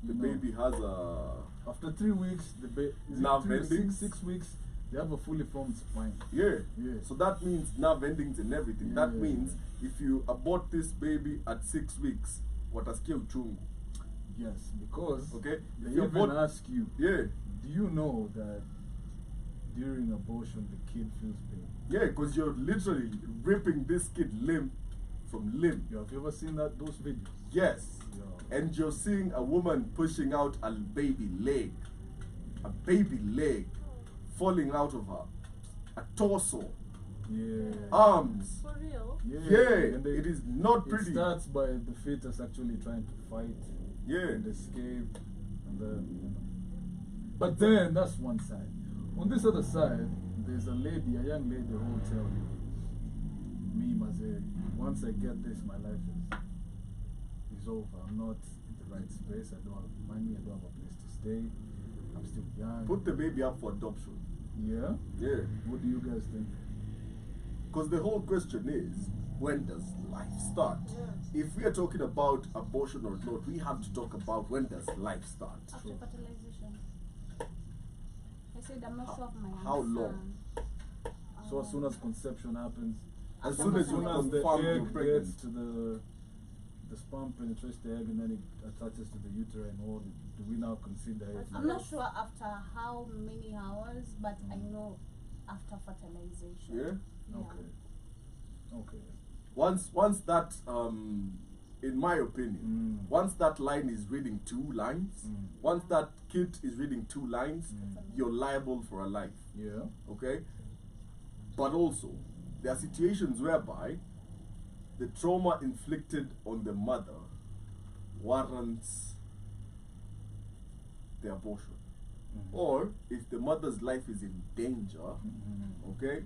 The You know. baby has a After 3 weeks, the baby. Nerve endings. 6 weeks, they have a fully formed spine. yeah. Yeah. So that means nerve endings and everything. That Yeah. means if you abort this baby at 6 weeks, watasikia uchungu. Yes, because Okay. they If you even abort, ask you, yeah. do you know that during abortion the kid feels pain? Yeah, because you're literally ripping this kid limb from limb. Have you ever seen those videos? Yes. Yeah. And you're seeing a woman pushing out a baby leg. A baby leg falling out of her. A torso. Yeah. Arms. For real? Yeah. and It is not It pretty. starts by the fetus actually trying to fight Yeah. and escape, and then, you know. But then that's one side. On this other side, there's a young lady who will tell you, me, Maze, once I get this, my life is over. I'm not in the right space. I don't have money. I don't have a place to stay. I'm still young. Put the baby up for adoption. Yeah. Yeah. What do you guys think? Because the whole question is, when does life start? If we are talking about abortion or not, we have to talk about when does life start. After fertilization. I said I'm not sure of my answer. How long? So as soon as conception happens, As After soon as you fertilization. the confirm you're egg pregnant. gets to the sperm penetrates the egg and then it attaches to the uterine wall, do we now consider it? I'm not sure after how many hours, but I know after fertilization. Yeah. Okay. Okay. Once that in my opinion, Mm. once that line is reading 2 lines, Mm. once that kid is reading 2 lines, Mm. you're liable for a life. Yeah. Okay? But also, there are situations whereby the trauma inflicted on the mother warrants the abortion. or if the mother's life is in danger, okay,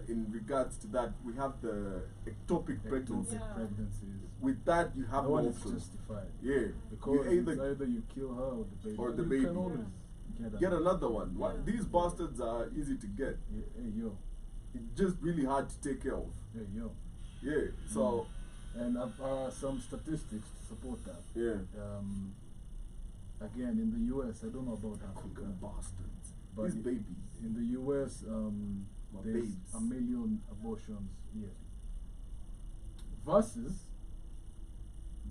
in regards to that, we have the ectopic pregnancy. Yeah. Pregnancies. With that, you have That one no is option. justified. Yeah, Because you it's either you kill her or the baby. Or the And baby. You can always get another one. Why- Yeah. These bastards are easy to get. Hey, yo. It's just really hard to take care of. Hey, yo. Yeah. So And some statistics to support that. yeah. Again, in the US, I don't know about Africa, Fucking bastards. but These babies. in the US, My there's babes. 1 million abortions yearly. Versus,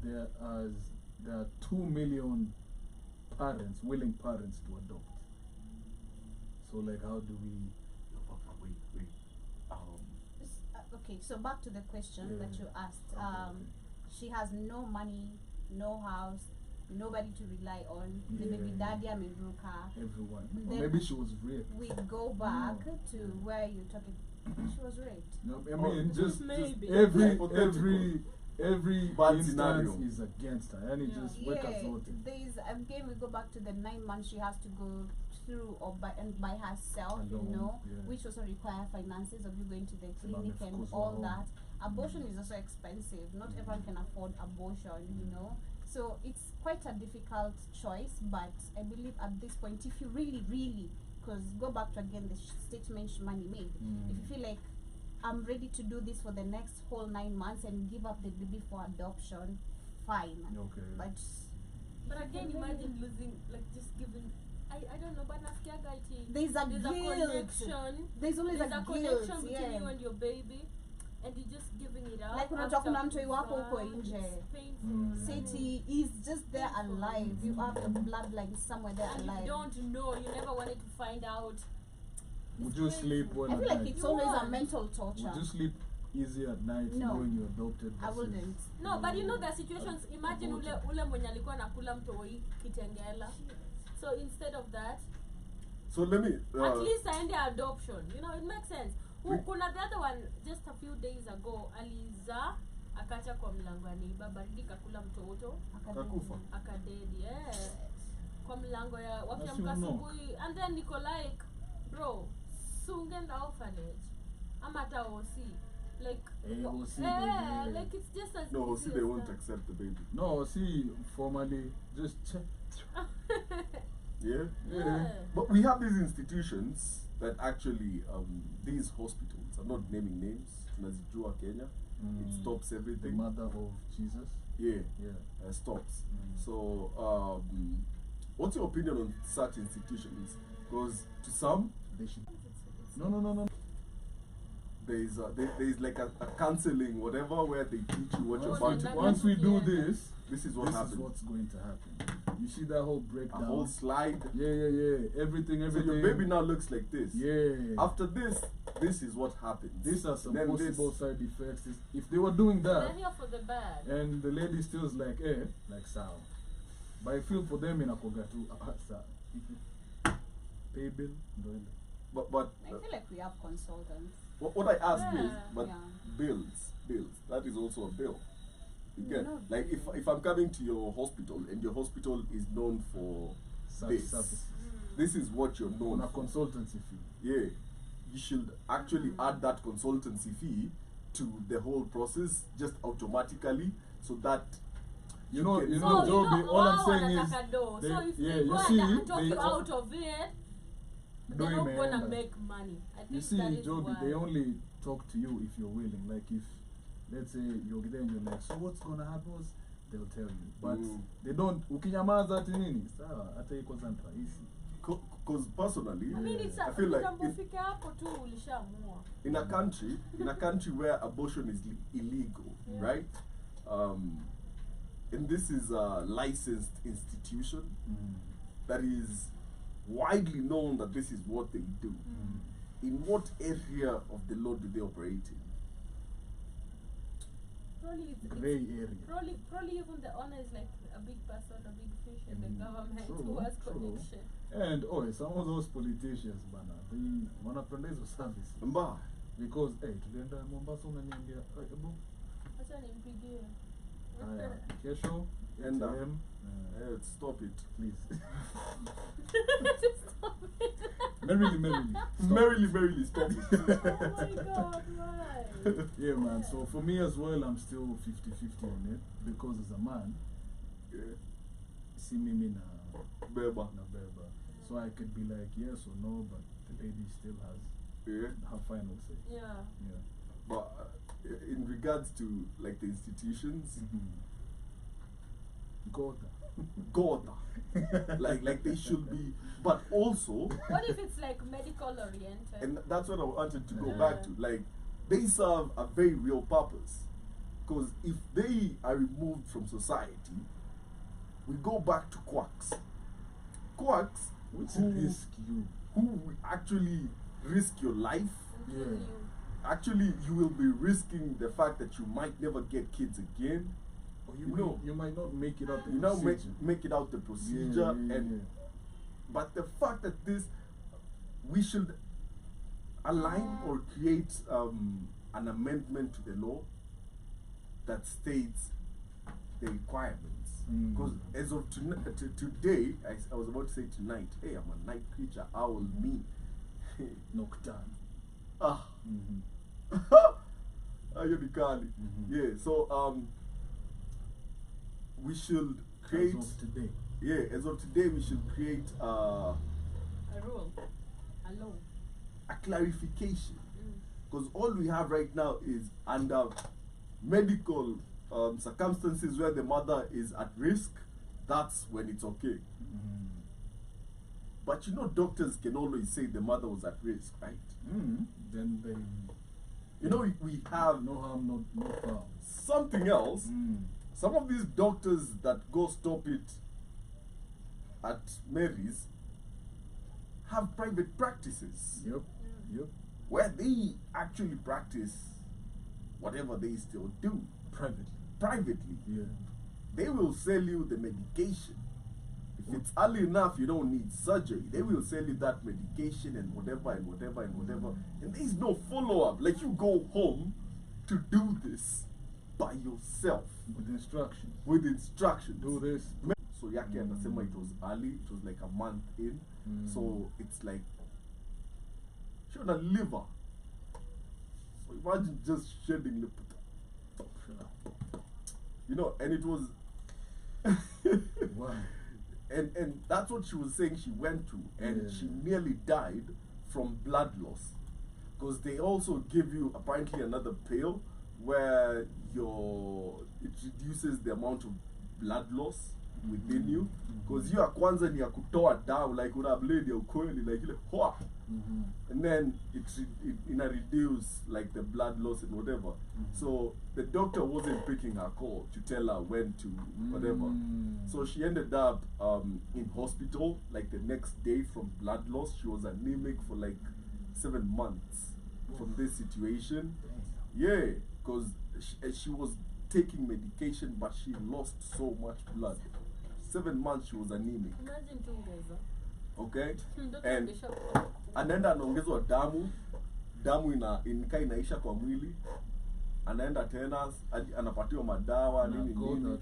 there are 2 million parents, willing parents to adopt. So, like, how do we? Wait. Okay, so back to the question that Yeah. you asked. Okay. She has no money, no house, nobody to rely on. The Yeah. baby daddy ameruka. Everyone. Or Then maybe she was raped. We go back to where you're talking. She was raped. No, I mean, just maybe. every Bad instance scenario. is against her, and it Yeah. just wake us Yeah, out. there is again. We go back to the 9 months she has to go through or by herself, Alone, you know, yeah. which also require finances of you going to the So clinic then, of and course, all we're that. Abortion is also expensive. Not everyone can afford abortion, you know. So it's quite a difficult choice, but I believe at this point, if you really, because go back to again the statement Shimani made, if you feel like I'm ready to do this for the next whole 9 months and give up the baby for adoption, fine. Okay. But again, imagine losing, like just giving. I don't know, but nasikiaga iti. There's a There's a guilt. connection. There's always There's a a guilt, connection between yeah. you and your baby, and you're just giving it up. Like unajua kuna mtoi wako huko nje. It's painful. City is just there alive. You have the bloodline somewhere there And you alive. don't know. You never wanted to find out. Would you sleep well I at feel like night? it's You always a won't. mental torture. Would you sleep easy at night No. knowing you adopted? I versus- wouldn't. No, but you know the situations. Imagine aborted? ule mwenye alikuwa anakula mtoi kitengela. So instead of that, So let me. at least aende adoption. You know, it makes sense. We- Kuna the other one just a few days ago aliza akacha kwa mlango ya neighbor baridi kakula mtoto Kakufa. akadedi kwa mlango ya wakiamka Asi uno. asubuhi, and then niko like bro sungenda orphanage ama hata OC like OC, baby. like it's just as No, easy see, they as won't that. accept the baby. No, see, formally, just check. Yeah. Yeah. But we have these institutions that actually, these hospitals, I'm not naming names, tunazijua Kenya, it stops The everything. mother of Jesus. Yeah, Yeah. stops. So, what's your opinion on such institutions? Because to some, They should. No. there's like a counseling, whatever, where they teach you what you're Oh, about yeah, to Once we do Yeah. this, This is what this happens. is what's going to happen. You see that whole A breakdown? whole slide. Yeah. Everything. So your baby now looks like this. Yeah. After this is what happens. These are some Then possible this. side effects. If they were doing They're that, here for the bad. and the lady still's like, like sound. But I feel for them in Akogatu, pay bill, ndo ile. But I feel like we have consultants. what I ask is, Yeah. but Yeah. bills, that is also a bill. You get No, like if I'm coming to your hospital and your hospital is known for Such this, service. this is what you're known On a for. consultancy fee. Yeah, you should actually add that consultancy fee to the whole process just automatically, so that You know, can- you So, know, Joby, all I'm wao saying is, wanataka do. they- So if yeah, they you go see, and talk they- you out of it, they're Doi not gonna imeenda. make money. I think You see, that is Joby, why. they only talk to you if you're willing. Like if, let's say, you're there and you're like, so what's gonna happen? They'll tell you. But they don't, ukinyamaza ati nini, sawa, hata hii kwanza ni rahisi. because personally, I mean, it's I feel like kitambo if, ufike hapo tu ulishaamua. in a country where abortion is illegal, right? And this is a licensed institution that is widely known that this is what they do. In what area of the law do they operate in? Probably it's Gray area. probably even the owner is like a big person, a big fish in the government True, who has true. connection. And some of those politicians bana, they wanapenda hizo service. Mba, Because tulienda Mombasa unaniambia, ebu Acha nimpigie. haya kesho And him, stop it. please. Stop it. Merrily. Merrily, stop it. Oh my god, why? Yeah, man. So for me as well, I'm still 50-50 on it because as a man, Yeah. see me na Beba. beba. So I could be like yes or no, but the lady still has Yeah. her final say. Yeah. Yeah. But in regards to like the institutions, God. God, like they should be. But also, What if it's like medical oriented? and that's what I wanted to go Yeah. back to. Like they serve a very real purpose, because if they are removed from society, we go back to quacks. Quacks Which who risk you? will actually risk your life. Kill Yeah. you. Actually, you will be risking the fact that you might never get kids again. Or You you might not make it out the You know, procedure. make it out the procedure, and but the fact that we should align or create an amendment to the law that states the requirements. Because as of today, I was about to say tonight, hey, I'm a night creature, owl me. Nocturne. Ah, you're the Kali. Yeah, so we should create. As of today. Yeah, as of today, we should create A rule. A law. a clarification, because all we have right now is under medical circumstances where the mother is at risk. That's when it's okay. But you know, doctors can always say the mother was at risk, right? Then they You know, we have no harm, no foul. something else. Some of these doctors that go stop it at Mary's have private practices Yep. where they actually practice whatever they still do privately. Yeah. They will sell you the medication. If it's early enough, you don't need surgery. They will sell you that medication and whatever and whatever and whatever. And there is no follow-up. Like, you go home to do this by yourself With instructions. with instructions. Do this. So yake anasema it was early, it was like a month in. So it's like she on a liver. So imagine just shedding the you know, and it was Wow. and that's what she was saying she went to, and Yeah. she nearly died from blood loss, because they also give you apparently another pill where it reduces the amount of blood loss within you, because you are kwanza ni ya kutoa down, like una blade ya ukweli, like ile hoa, and then it reduce like the blood loss and whatever. So the doctor wasn't picking her call to tell her when to whatever. So she ended up in hospital like the next day from blood loss. She was anemic for like 7 months from this situation. Yeah, because she was taking medication, but she lost so much blood. 7 months she was anemic. Imagine tungeza. Okay, Mtoto and angesha- anaenda anaongezwa damu inaisha kwa mwili, anaenda tena anapatiwa madawa nini,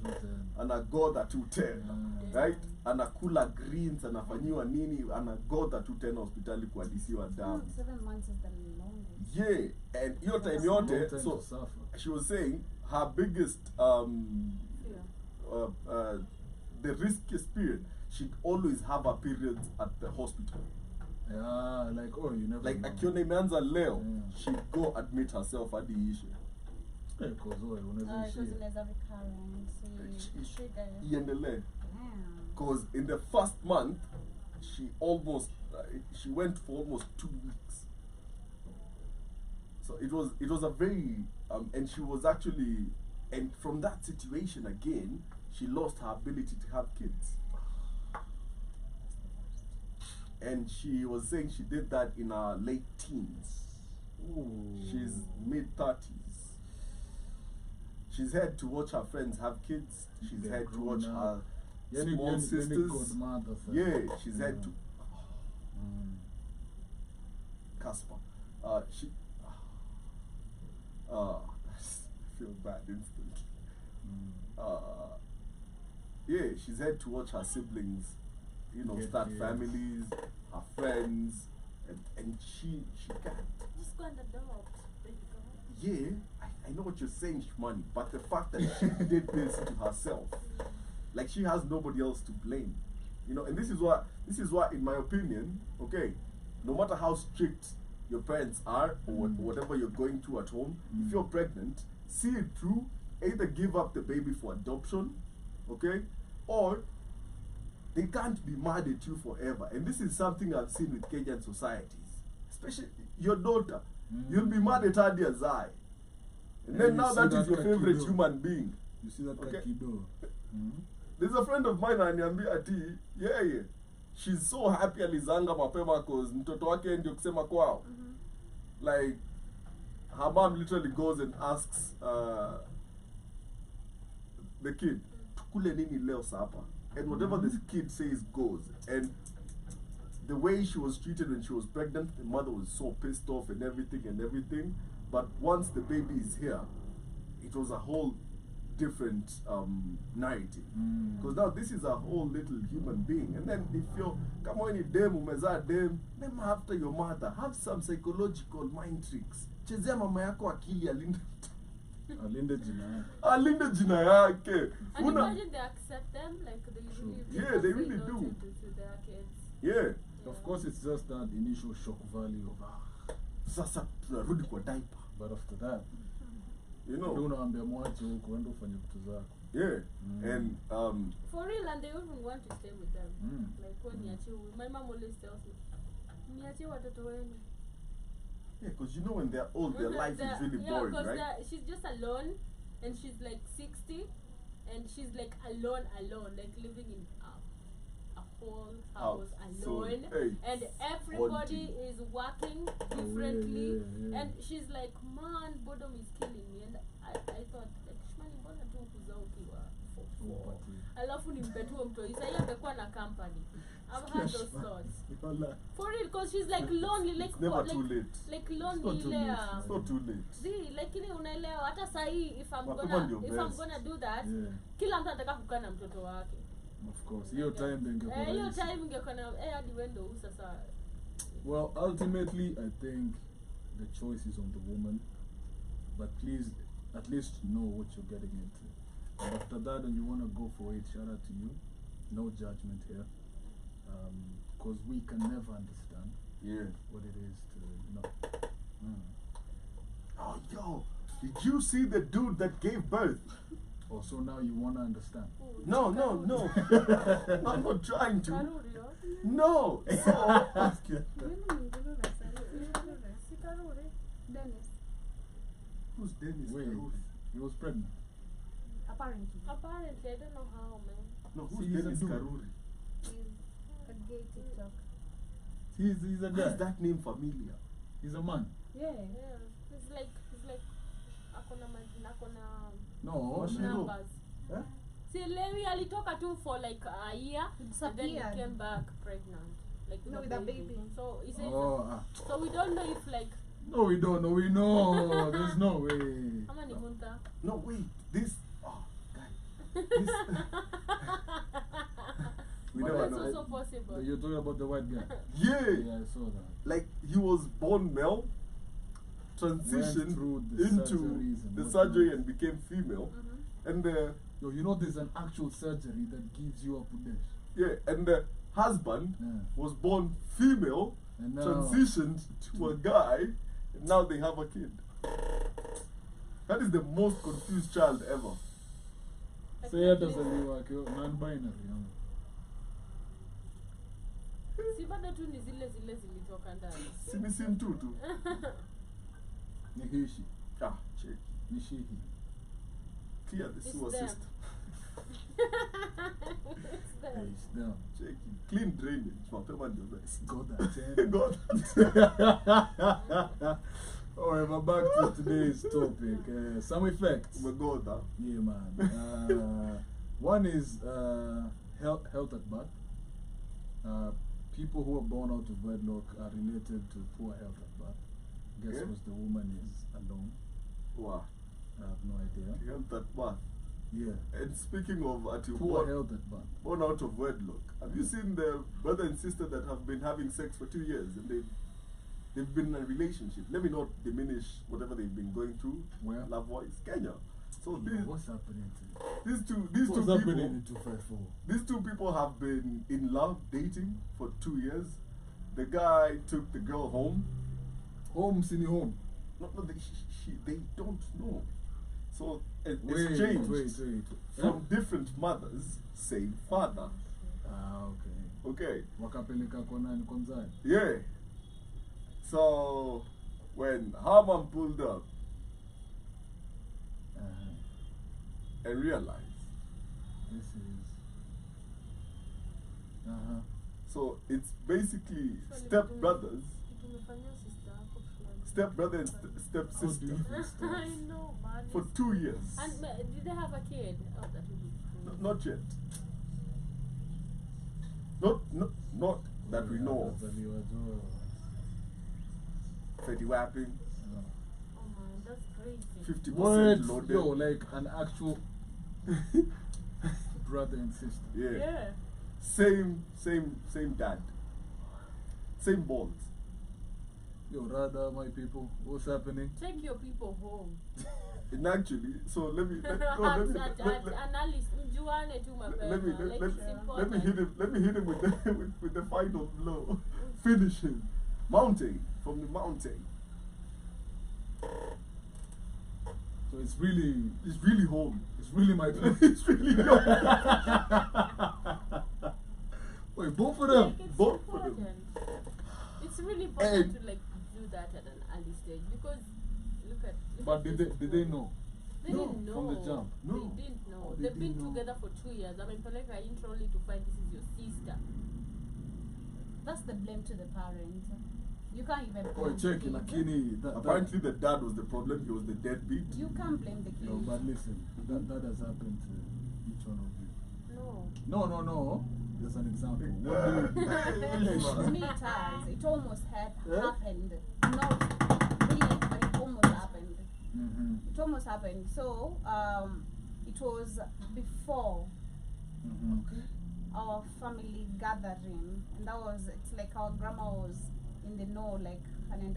anagodha tu tena, right? Anakula greens, anafanyiwa nini, anagodha tu tena hospitali kuadisiwa damu. 7 months is the longest. Yeah, and hiyo time That's a long yote, time so to suffer. she was saying her biggest Yeah. the riskiest period, she'd always have her periods at the hospital. Yeah, like you never Like know. akiona imeanza leo, Yeah. she'd go admit herself hadi ishe. Yeah, because unaweza It was ishi. less recurrent. Trigger. Iendelee. Damn. Because in the first month, she went for almost 2 weeks. So it was a very and she was actually, and from that situation again, she lost her ability to have kids. And she was saying she did that in her late teens. Ooh. She's mid-30s. She's had to watch her friends have kids. She's They're had to watch grown her up. Yani small sisters. godmother, sir. Yeah, she's had to. Mm. Casper. She. I feel bad instantly. yeah, she's had to watch her siblings, you know, Get start kids. families, her friends, and she can't. Just go and adopt. Baby girl. Yeah, I know what you're saying, Shmani, but the fact that she did this to herself, like she has nobody else to blame, you know. And this is why, in my opinion, okay, no matter how strict your parents are or whatever you're going through at home, if you're pregnant, see it through. Either give up the baby for adoption, okay, or they can't be mad at you forever. And this is something I've seen with Kenyan societies, especially your daughter. You'll be mad at her dear Zai. And And then you now see that that is your favorite Kakido. human being. You see that Okay. Kakido? There's a friend of mine ananiambia ati yeah, she's so happy alizanga mapema cause mtoto wake ndio kusema kwao. Like her mom literally goes and asks the kid, tukule nini leo sapa? And whatever this kid says goes. And the way she was treated when she was pregnant, the mother was so pissed off and everything. But once the baby is here, it was a whole different narrative. Because now this is a whole little human being. And then if you're, come on, dem, umezaa dem, then after your mother, have some psychological mind tricks. Chezea mama yako akili alinde. Alinde jina yake. Alinde jina yake. And imagine they accept them, like they really Yeah, they say really no do. to their kids. Yeah. Of course, it's just that initial shock value of Sasa tunarudi kwa diaper. but after that, You ndio know. unaambia mwache huko uende ufanye vitu zako. Yeah. And For real, and they even want to stay with them. Like when my mom always tells me, niachie watoto wenu. yeah, because you know when they're old, their life is really boring, because right? she's just alone, and she's like 60, and she's like alone, like living in a whole house So, alone, hey, and everybody haunting. is working differently, yeah. and she's like, man, boredom is killing me, and I thought, like, shmani, mbona tu kuzaa ukiwa 4-4, alafu nimpetuo mtoi, sasa angekuwa na company. I've had those thoughts. For real, because she's like lonely, like It's never what, too late. like It's lonely not too late. ile, It's not too late. see, like ile unaelewa hata sahi if I'm Mapema ndio gonna best. do that, Yeah. kila mtu anataka kukaa na mtoto wake. Of course. Hiyo time ndio ingekuwa Hiyo rahisi. time ingekuwa na hadi wendo huu sasa. Well, ultimately, I think the choice is on the woman. But please, at least know what you're getting into. And after that, when you want to go for it, shout out to you. No judgment here. Because we can never understand Yeah. what it is to, you know. Oh, yo, did you see the dude that gave birth? Oh, so now you want to understand. No. I'm not trying to. Karuri, yo. No. So, Si Karuri. Dennis, who's Dennis? Wait, Karuri? he was pregnant. apparently, Apparently, I don't know how, man. No, See, who's he's a Dennis dude. Karuri? he's a gay TikTok. He's a Why guy. is that name familiar? He's a man. Yeah. Yeah, it's like akona No, What's man. he do? numbers. Huh? See, Lewi alitoka tu for like a year, and then he Disappeared. came back pregnant. Like No, with a baby. So he says, Oh, so we don't know if like, no, we don't know. We know. There's no way. ama ni Hunta. No, wait. This. Oh, guy. This. We But never That's know. also possible. You're talking about the white guy. Yeah. Yeah, I saw that. Like he was born male, transitioned through the into surgeries and the whatnot. surgery and became female, and Yo, you know there's an actual surgery that gives you up with this. yeah, and the husband Yeah. was born female, And now, transitioned to a guy, and now they have a kid. That is the most confused child ever. say it as a non-binary. Si bado tu ni zile zilitoka ndani. Sinisim tutu. Ni hishi. Ah, check. Ni shihi. Clear the It's sewer them. system. It's Hey, them. it's down. Check it. Clean drainage. Mapema ndio best. Got that. God. Alright, but back to today's topic. Some effects. Umegoda. Yeah, man. One is health at birth. People who are born out of wedlock are related to poor health at birth. Guess Yeah. because the woman is alone. Wow. I have no idea. You have that bath. Yeah. And speaking of Poor health at birth. born out of wedlock, have you seen the brother and sister that have been having sex for 2 years and they've been in a relationship? Let me not diminish whatever they've been going through. Where? Love Voice, Kenya. So What's happening to these two What's people, happening in 254? these two people have been in love, dating for 2 years. The guy took the girl home. Home, sini home. No, they don't know. So it's Wait. changed from different mothers, same father. Ah, okay. Okay. Wakapeleka kwa nani kwa mzazi? Yeah. So when Harman pulled up and realized, This is. so it's basically Sorry, stepbrothers, tumefanyia sister yako fulani. stepbrother and How do stepsister you even I start? know, man. for 2 years. And did they have a kid? Oh, that would be crazy. Not yet. Not that we know of. Wazaliwa tu. Fetty Wapping, Oh man, that's crazy. 50% What? loaded. Yo, like an actual brother and sister. Yeah. Yeah. Same dad. Same balls. Yo, Rada, my people, what's happening? Take your people home. And actually, so let me Analyst, mjuane tu mapema. let me Like, let, it's let me important. hit him with the with the final blow. Finish him. Mountain from the mountain. So it's really home. It's really my place. It's really home. Wait, both of them. Like, it's Both of them. important. It's really important to like do that at an early stage because look at. But did they know? They No, didn't know. from the jump. No. They didn't know. Oh, they They've been didn't know. together for 2 years. I mean, Peleka intro only to find this is your sister. That's the blame to the parents. You can't even Oh, blame check the it, kid. Lakini. Apparently the dad was the problem. He was the deadbeat. You can't blame the kid. No, but listen, that has happened to each one of you. No. No. There's an example. Yeah. What do you? For me, it has. It almost happened. Not really, but it almost happened. Mm-hmm. It almost happened. So, it was before Mm-hmm. our family gathering, and it's like our grandma was in the know, like, and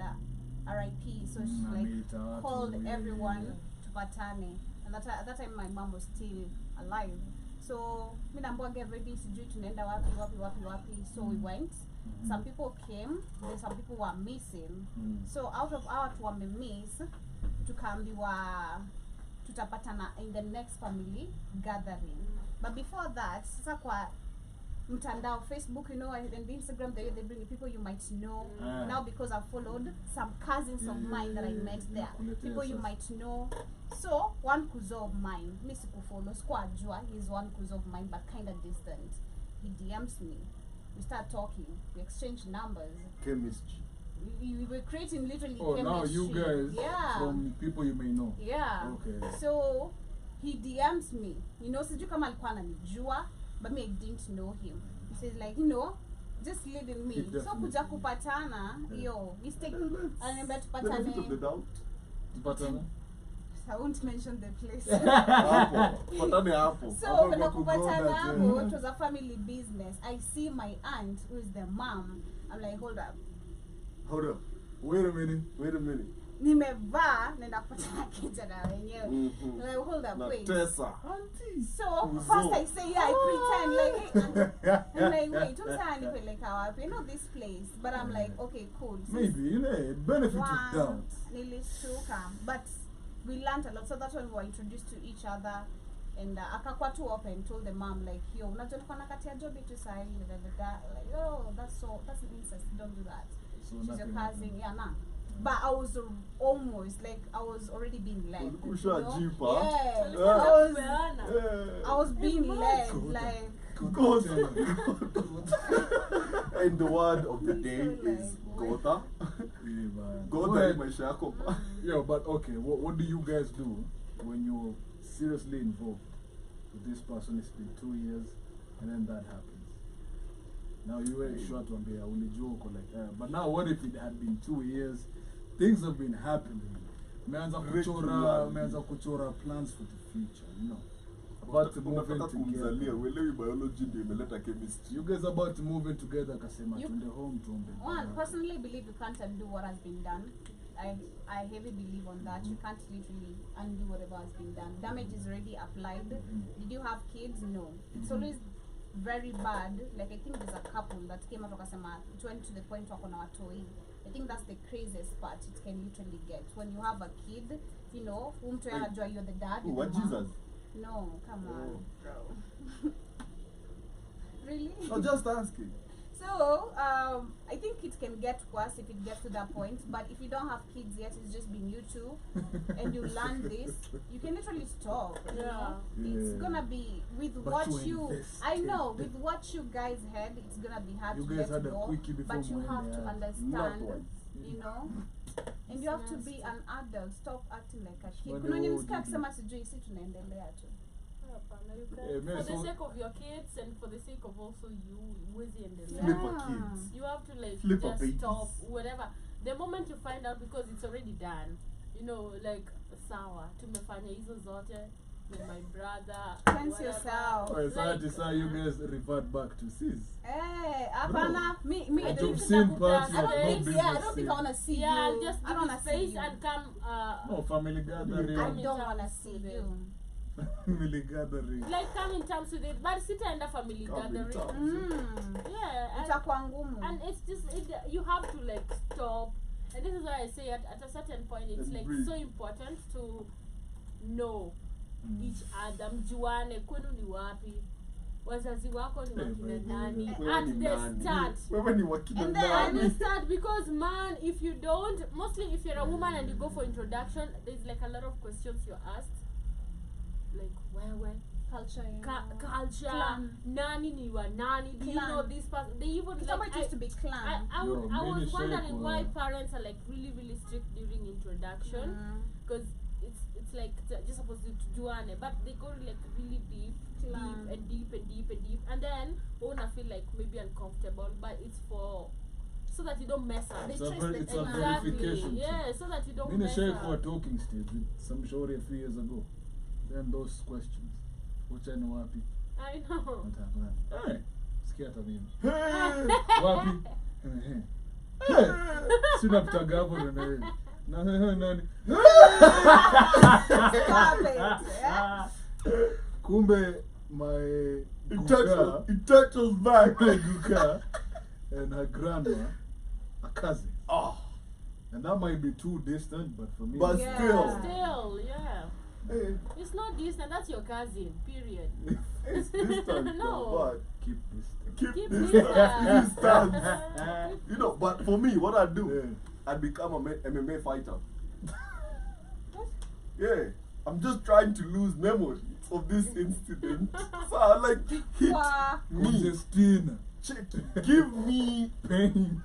RIP, so she like called everyone to patane, and at that time my mom was still alive. So mi naambiwa get ready, sijui tunaenda wapi. So we went. Some people came, then some people were missing. So out of our watu wamemiss, tukaambiwa tutapatana in the next family gathering. But before that, sasa kwa mtandao, Facebook, you know, and Instagram, they bring people you might know. Now because I've followed some cousins of mine that I met there, people you might know. So one cousin of mine, mi sikufollow, sikuwajua, he's one cousin of mine but kind of distant. He DMs me. We start talking. We exchange numbers. Chemistry. We were creating literally Oh, chemistry. now you guys Yeah. from people you may know. Yeah. Okay. So he DMs me. You know, sijui kama alikuwa ananijua, but me I didn't know him. He says like, you know, just leading me. Keep So definitely. kuja kupatana, yo, mistake. Ananiambia Benefit of the tupatane. doubt. Patana? I won't mention the place. Hapo. Patane hapo. So Hapo when kwa kugonga kupatana tu. hapo, it was a family business. I see my aunt who is the mom. I'm like, hold up. Hold up. Wait a minute. Nimevaa naenda kupatana kijana wenyewe. Mhm. Like, hold up, Na wait. Tessa. So Uzo. first I say yeah, I pretend like I'm like wait, nipeleka wapi? You know this place, but I'm like okay, cool. Maybe, you know, benefit of One, doubt. nilishuka, but we learned a lot. So that's when we were introduced to each other, and akakuwa too open, told the mom like, yo, unajua niko nakatia job tu sahi, like, oh, that's incest, don't do that. So She's your nothing cousin, yeah, nah. But I was almost like I was already being led. Usha jipa. I was being led like. And the word of the day is Gotha. Gotha in maisha yako. Yeah, but okay, what do you guys do when you're seriously involved with this person? It's been 2 years and then that happens. Now you were sure to be a joke or like that. But now what if it had been 2 years? Things have been happening. Meanza kuchora plans for the future, you know. about to move in Unataka kumzalia, together. uelewi biology ndio imeleta chemistry. You guys about to move in together, akasema You- tuende home tuombe. One, personally believe you can't undo what has been done. I heavily believe on that. You can't literally undo whatever has been done. Damage is already applied. Did you have kids? No. It's always very bad. Like I think there's a couple that came out wakasema it went to the point wako na watoi. I think that's the craziest part it can literally get. When you have a kid, you know, mtu anajua you're the dad. Who, you're what the mom. Jesus? No, come on, Oh. bro. Really? No, just asking. So, I think it can get worse if it gets to that point. But if you don't have kids yet, it's just been you two, and you learn this, you can literally stop. You know, it's Yeah. gonna be with But what you I know with what you guys had, it's gonna be hard You to guys let had a go. quickie before But you mine, have to yeah. Not understand, once. you know. And you have to be an adult. Stop acting like a kid. But Kuna wenye they nisikia all kusema sijui si tunaendelea tu. Yeah, For the so- sake of your kids and for the sake of also you, Wizzy and the Flip for kids. you have to like Flip for just babies. stop whatever. The moment you find out, because it's already done, you know, like sawa tumefanya hizo zote with my brother. Cleanse whatever. yourself. Oh, it's hard to say you guys revert back to sis. Hey, hapana. Me, I But don't you've think seen that- parts you I have don't no think, yeah, I business don't think I seeing. wanna see Yeah, you. just I give don't me wanna see space you. and come. No, family gathering. I in don't terms wanna see with it. you. Family gathering. Like come in terms with it, but sitaenda family Come in gathering. terms. Yeah, Itakuwa ngumu. and it's just you have to like stop, and this is why I say at a certain point it's And like breathe. so important to know each other, mjuane kwenu ni wapi, wazazi wako ni wakina nani Wewe at ni the nani? start. Wewe ni wakina And then- At the nani? start, because man, if you don't, mostly if you're a woman and you go for introduction, there's like a lot of questions you're asked, like where Culture, you know. culture, Clan. nani ni wa nani, do you Clan. know this person? They even It's like always used to be clan. I Yo, was mini wondering shape, why parents are like really strict during introduction, because it's like just supposed to juane, but they go like really deep Clan. and deep, and then wanna feel like maybe uncomfortable, but it's for so that you don't mess up. They It's a, trace ver- the it's a clan. verification. Yeah, so that you don't Mini mess shake up. for a talking stage with some shorty a few years ago. Then those questions. Which I know wapi. I know. Nataka. Hey, sikia hata mimi. Hey! Wapi? Hey. Sina kutaga hapo na nani. Na nani? Stop it. Yeah? Kumbe my It touches back. Guka and her grandma a cousin. Oh, And that might be too distant, but for me, but Yeah. still. Still, yeah. Hey, It's not distant, that's your cousin, period. it's distant. No. But keep distant. keep Keep distance. distance. Distance. You know, but for me, what I do, Yeah. I become a MMA fighter. Yeah, I'm just trying to lose memory of this incident. So I like hit Wow. me, Congestina. give me Pain.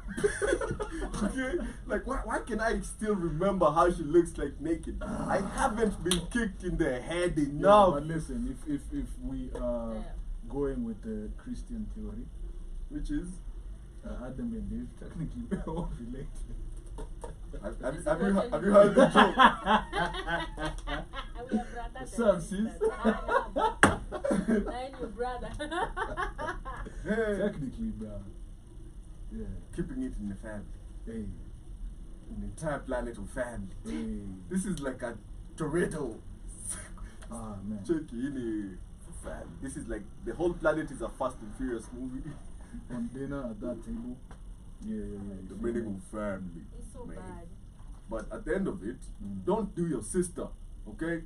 okay. Like why can I still remember how she looks like naked? I haven't been kicked in the head Yeah, enough. but listen, if we are Yeah. going with the Christian theory, Which is Adam and Eve technically we're all related. have you heard the joke? We are brothers. Son, sis. I'm your brother. Hey, Technically, bro. Yeah. keeping it in the family, Hey. an entire planet of family. Hey. This is like a Toretto. Ah man. Family. This is like the whole planet is a Fast and Furious movie. On dinner at that table. Yeah. The meaning of family. It's so man. bad. But at the end of it, Mm. don't do your sister, okay?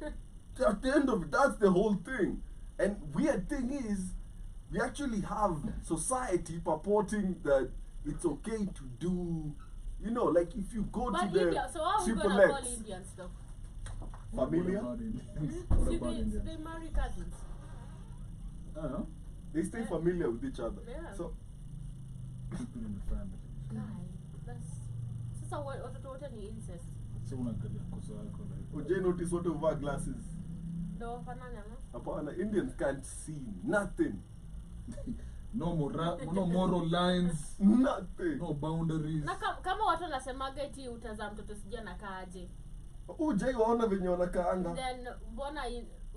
At the end of it, that's the whole thing. And weird thing is, we actually have society purporting that it's okay to do, you know, like if you go But to the India, so how are we Triple gonna call X, Indians though? Familia? What about Indians? See, What about they Indians? marry cousins. they stay Yeah. familiar with each other. Yeah. So Keep it in the family. Guy, that's sasa watoto wote ni incest. So unaangalia kosa yako like. Ojay notice what over glasses. Ndio wafanane ama? Apana, Indians can't see nothing. No moral lines, Nothing. no boundaries. Na kama watu wanasemaga eti utazaa mtoto sijui anakaaje. Ojay waona venye wanakaanga. Then mbona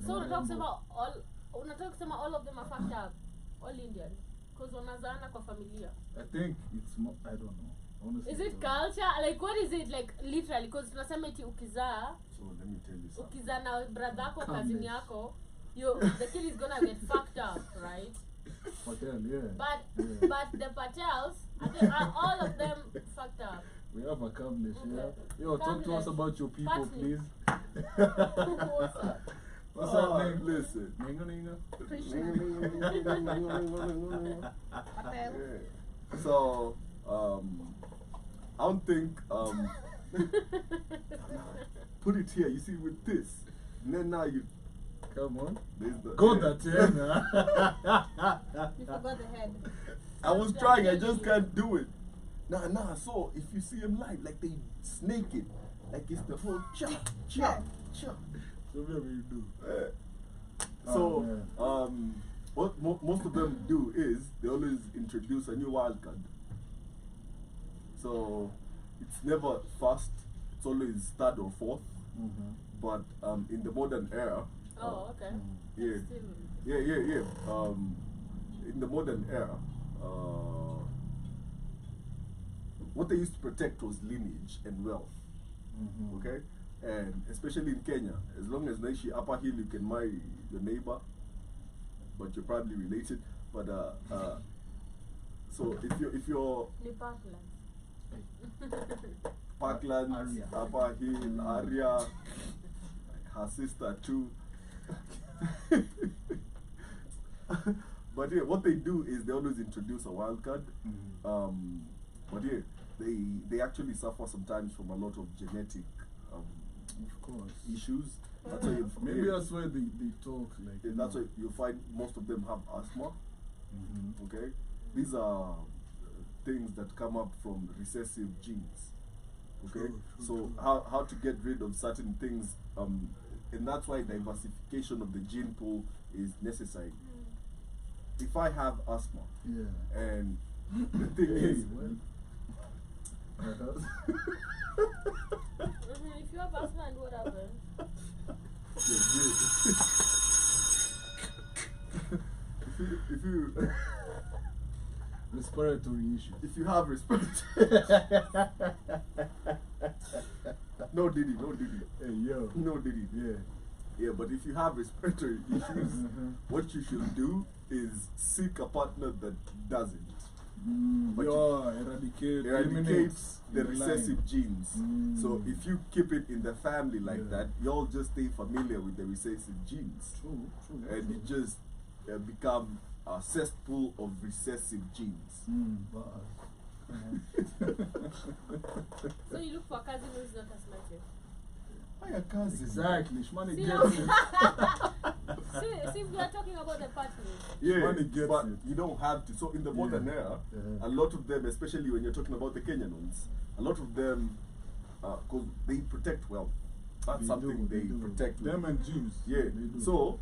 so No, unataka kusema unataka kusema all of them are fucked up, all Indian, because wanazaana kwa familia. I think it's more, I don't know. Honestly, Is it culture? Like what is it like literally? Because tunasema eti ukizaa, So let me tell you something. ukizaa na brother yako, Calmness. cousin yako, the kid is gonna get fucked up, right? Patel, yeah. But Yeah. but the Patels, are all of them fucked up? We have a Kamlesh, yeah. Okay. Yo, talk to us Kamlesh. about your people, Patni. please. What's up? What's Ah, up, name? listen. Ninga Ninga. Patel. Yeah. So, I don't think, put it here, you see, with this, and then now you, Come on. there's the, Go yeah. that, yeah. You forgot the head. I was trying, I just can't do it. Nah, so if you see him live, like they snake it, like it's the whole chop. So whatever you do. So, Oh, what most of them do is they always introduce a new wild card. So it's never first; it's always third or fourth. Mm-hmm. But in the modern era, Oh, okay. yeah, Still. yeah. In the modern era, what they used to protect was lineage and wealth. Mm-hmm. Okay, and especially in Kenya, as long as Naishi Upper Hill, you can marry your neighbor, but you're probably related. But so if you're Ni Parkland. Parklands, Aria. Upper Hill, Aria, her sister too. But yeah, what they do is they always introduce a wild card. Mm-hmm. But yeah, they actually suffer sometimes from a lot of genetic Of course. issues. That's why Maybe that's why they talk like. yeah, that's why you find most of them have asthma. Mm-hmm. Okay, these are things that come up from recessive genes. Okay, True, so true. how to get rid of certain things, and that's why diversification of the gene pool is necessary. If I have asthma, Yeah. and the thing Hey, is, well. If you have asthma and what happens? if you Respiratory issues. if you have respiratory no Diddy, Hey, yo. no Diddy. Yeah. Yeah, but if you have respiratory issues, Mhm. what you should do is seek a partner that doesn't. But Eradicate. Eradicates the line. recessive genes. So if you keep it in the family like Yeah. that, you'll just stay familiar with the recessive genes. True. And you just become a cesspool of recessive genes. Bars. So you look for a cousin who is not asthmatic. My cousin. Exactly. Shmani See, gets it. see, we are talking about the partners. Yeah, Money gets but it. you don't have to. So in the modern era, Yeah. a lot of them, especially when you're talking about the Kenyan ones, a lot of them, because they protect wealth. That's something they do. protect. Them and Jews. Yeah. They do. So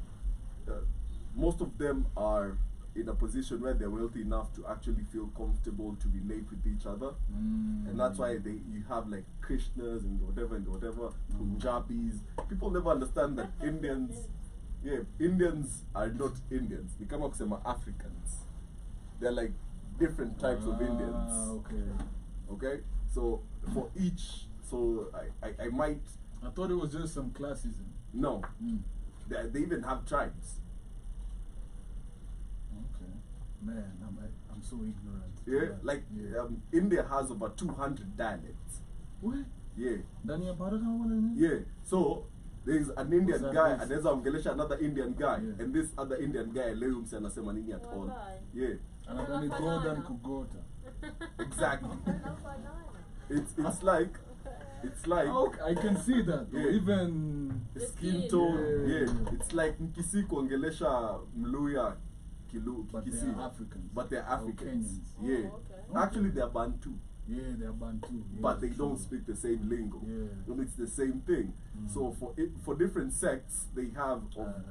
most of them are in a position where they're wealthy enough to actually feel comfortable to relate with each other. And that's why you have like Krishnas and whatever, Punjabis. People never understand that Indians are not Indians. They come up with some Africans. They're like different types of Indians. Okay. Okay? So for each, so I might, I thought it was just some classism. no. They even have tribes. Okay. Man, I'm so ignorant. Yeah? Like yeah. India has over 200 dialects. What? Yeah. Daniel Barada? Yeah. So there's an Indian that guy mean? and there's another Indian guy. Yeah. And this other Indian guy leo anasema nini at all. Wallahi. Yeah. And I'm going to go than Kugota. Exactly. No banana. It's like Okay, I can see that. Yeah. Even The skin skin. tone. Yeah. Yeah. It's like Mkisi kuongelesha Mluya but Kisi. they're Africans. But they're Or Africans. Kenyans. Yeah. Oh, Actually they're Bantu. Yeah, they're Bantu. Yeah, But they true. don't speak the same lingo. Yeah. And it's the same thing. So for different sects, they have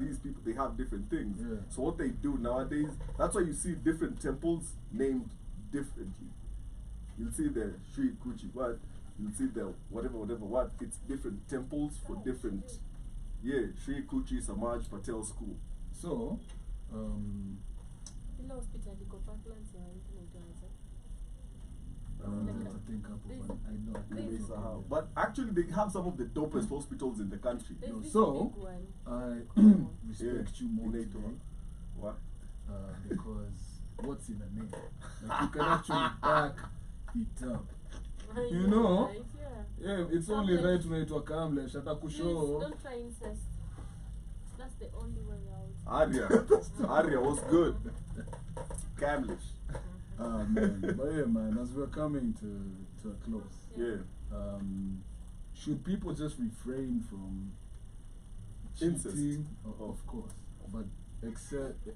these people. They have different things. Yeah. So what they do nowadays, that's why you see different temples named differently. You'll see the Sri Kuchi what. You'll see the whatever what. It's different temples for different. Yeah, Sri Kuchi Samaj Patel School. So, Ile hospitali iko Parklands ya inaitwaje? to think up of one. I know. I Maybe can't somehow. think of But actually, they have some of the dopest hospitals in the country. There's No, this so- big one. I respect you more Inaitwa. today, What? because what's in the name? Like you can actually back it up. You know? Right, yeah. Yeah, it's only Kamlesh. right unaitwa Kamlesh, hata Please kushow. don't try incest. That's the only way out. Arya was good. Camlish. Man. But yeah, man, as we're coming to a close, Yeah. should people just refrain from Incest. cheating? Of course, but except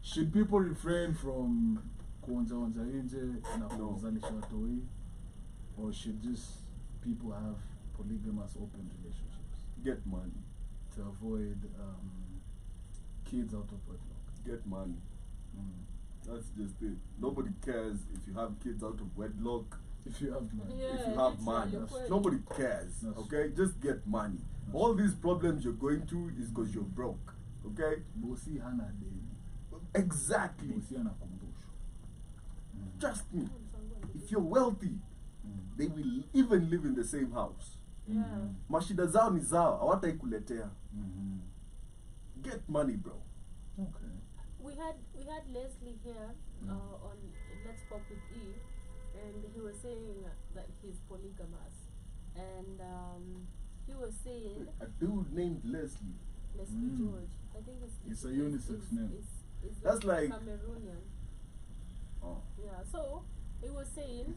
should people refrain from kuonja nje na No. kuzalisha watoi, or should just people have polygamous open relationships Get money. to avoid kids out of wedlock? Get money. Mm. That's just it. Nobody cares if you have kids out of wedlock. If you have money. Yeah. If you have money, That's true. nobody cares. That's Okay, just get money. All these problems you're going through is because you're broke. Okay, Bosi hana deni. exactly. Bosi anakumbusho. Trust me. If you're wealthy, they will even live in the same house. Yeah. Mashida zao ni zao, hawatai kuletea. Mm-hmm. Get money, bro. Okay. We had Leslie here on Let's Pop with E, and he was saying that he's polygamous, and he was saying A dude named Leslie. Leslie George. I think It's a unisex name. It's That's like- Cameroonian. Oh. Yeah, so he was saying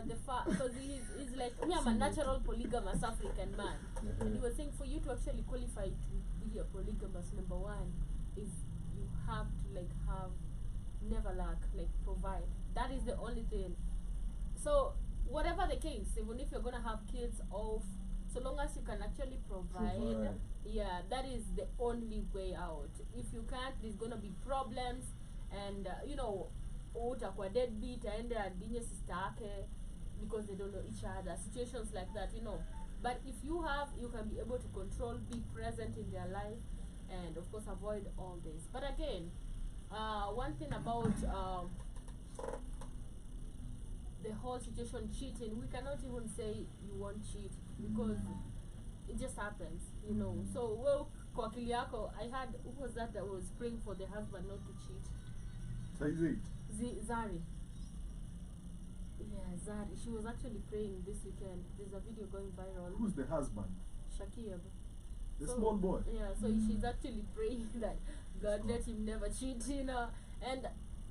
because he's like me, I'm a natural polygamous African man, and he was saying for you to actually qualify to be a polygamous, number one is you have to like have never lack, like provide. That is the only thing. So whatever the case, even if you're gonna have kids off, so long as you can actually provide. Yeah, that is the only way out. If you can't, there's gonna be problems, and utakuwa deadbeat, aende adinye sister yake because they don't know each other. Situations like that, But if you have, you can be able to control, be present in their life, and of course avoid all this. But again, one thing about the whole situation cheating, we cannot even say you won't cheat because it just happens, So, well, kwa akili yako, I had, who was that was praying for the husband not to cheat? So is it? Zari. Yeah, Zari. She was actually praying this weekend. There's a video going viral. Who's the husband? Shakib. The small boy. Yeah, so she's actually praying that God let him never cheat, and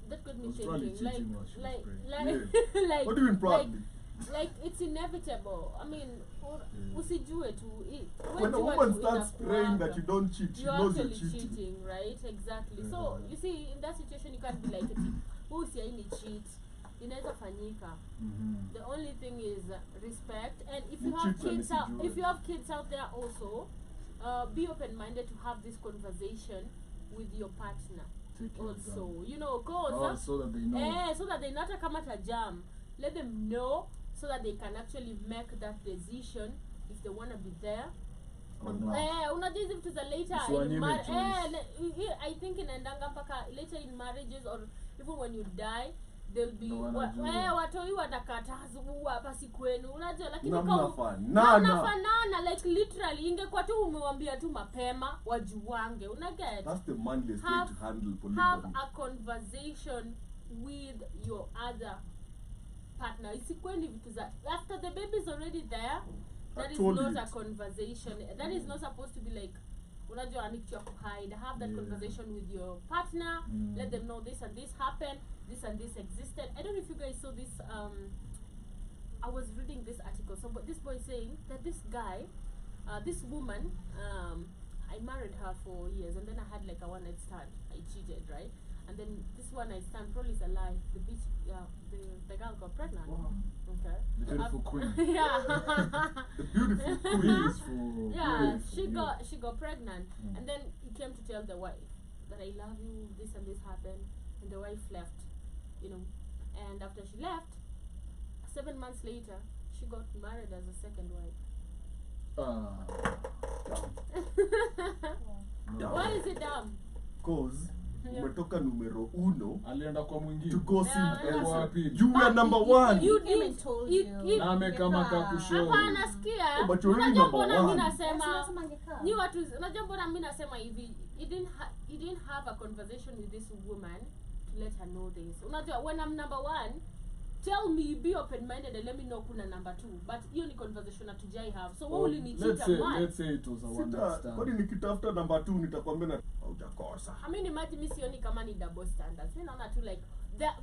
that got me Was probably thinking, like, cheating while she was like, praying. like, What do you mean proudly? like it's inevitable. I mean, usijue tu. When a woman starts praying that you don't cheat, she you're knows you're actually cheating. cheating, right? Exactly. So you see, in that situation, you can't be like, who is any cheat? Inaweza fanyika. The only thing is respect, and if you You have cheat when kids you out, do if it. you have kids out there also, be open-minded to have this conversation with your partner. Take care of Also, them. cause So that they know. so that they not come at a jam. Let them know so that they can actually make that decision if they want to be there. Or not. Unajua hizi vitu za later Usiwanyime in marriage. choice. I think inaendanga mpaka later in marriages, or even when you die, there'll be No wanajua. watoi watakatazwa hapa si kwenu, unajua, lakini Na kama mnafanana. mnafanana, like literally ingekuwa tu umewambia tu mapema wajuwange, unaget. That's the manliest way to handle Have polygamy. a conversation with your other partner. Isikweni vitu za after the baby is already there. That is told not you a it. conversation. That is not supposed to be like unajua ni kitu ya kuhide. Have that Yeah. conversation with your partner. Let them know this and this happened, this and this existed. I don't know if you guys saw this. I was reading this article. So, but this boy saying that this guy, this woman, I married her for years, and then I had like a one night stand. I cheated, right? And then this one night stand probably is a lie. The bitch, the girl got pregnant. Wow. Okay. The beautiful queen. Yeah. The beautiful queen. Beautiful. Yeah, beautiful. she got pregnant, and then he came to tell the wife that I love you, this and this happened, and the wife left, and after she left, 7 months later, she got married as a second wife. Why is it dumb? Cause Yeah. umetoka numero uno alienda kwa mwingine. to go see Yeah. Kwa pili. you were number one. You Came did. and told It- you. it- Na amekama Yeah. kakushauri. Hapana, sikia. But you're really Unajua number mbona mimi one. nasema Sasa angekaa. ni watu, unajua mbona mimi nasema hivi, he didn't have a conversation with this woman to let her know this. Unajua when I'm number one, tell me, be open minded and let me know kuna number two, but hiyo ni conversation hatujai have. So wewe ulinichita man. Let's say it was a one night Sita, stand. kwani nikitafuta number 2 nitakwambia na haujakosa. I mean, imagine mimi sioni kama ni double standards. Mimi naona tu like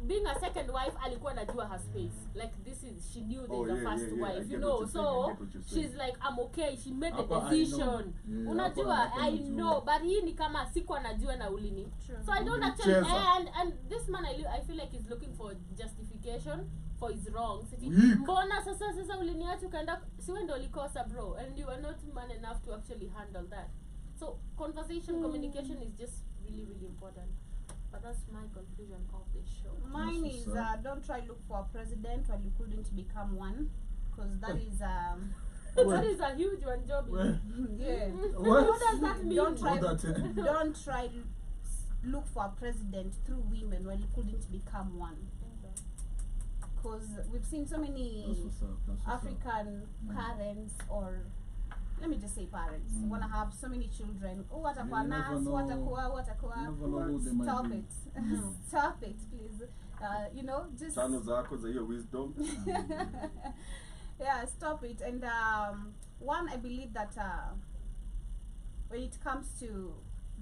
being a second wife alikuwa anajua her space. Like this is, she knew there's Oh, a yeah, first yeah, yeah. I wife, you get know. what you're saying, I So get what you're saying. she's like, I'm okay. She made the Hapa I know. decision. Yeah, Unajua, hapa I najua. know, but hii ni kama sikuwa najua na ulini. True. So I don't actually, Ulicheza. and this man I feel like he's looking for justification for his wrongs. Iti, Weak. mbona sasa uliniacha ukaenda, si wewe ndio ulikosa bro, and you are not man enough to actually handle that. So conversation, communication is just really, really important. But that's my conclusion of this show. Mine That's is what's up. don't try look for a president while you couldn't become one, because that is That is a huge one, Joby. Well, yeah. What does that mean? Don't try What that- don't try look for a president through women when you couldn't become one, because we've seen so many That's what's up. That's what's up. African parents, or let me just say parents, want to have so many children. Oh, what a You never nurse, know. what a You never know who they might Stop be. it. Stop it, please. You know, just Tano zako za hiyo wisdom. yeah, stop it. And one, I believe that when it comes to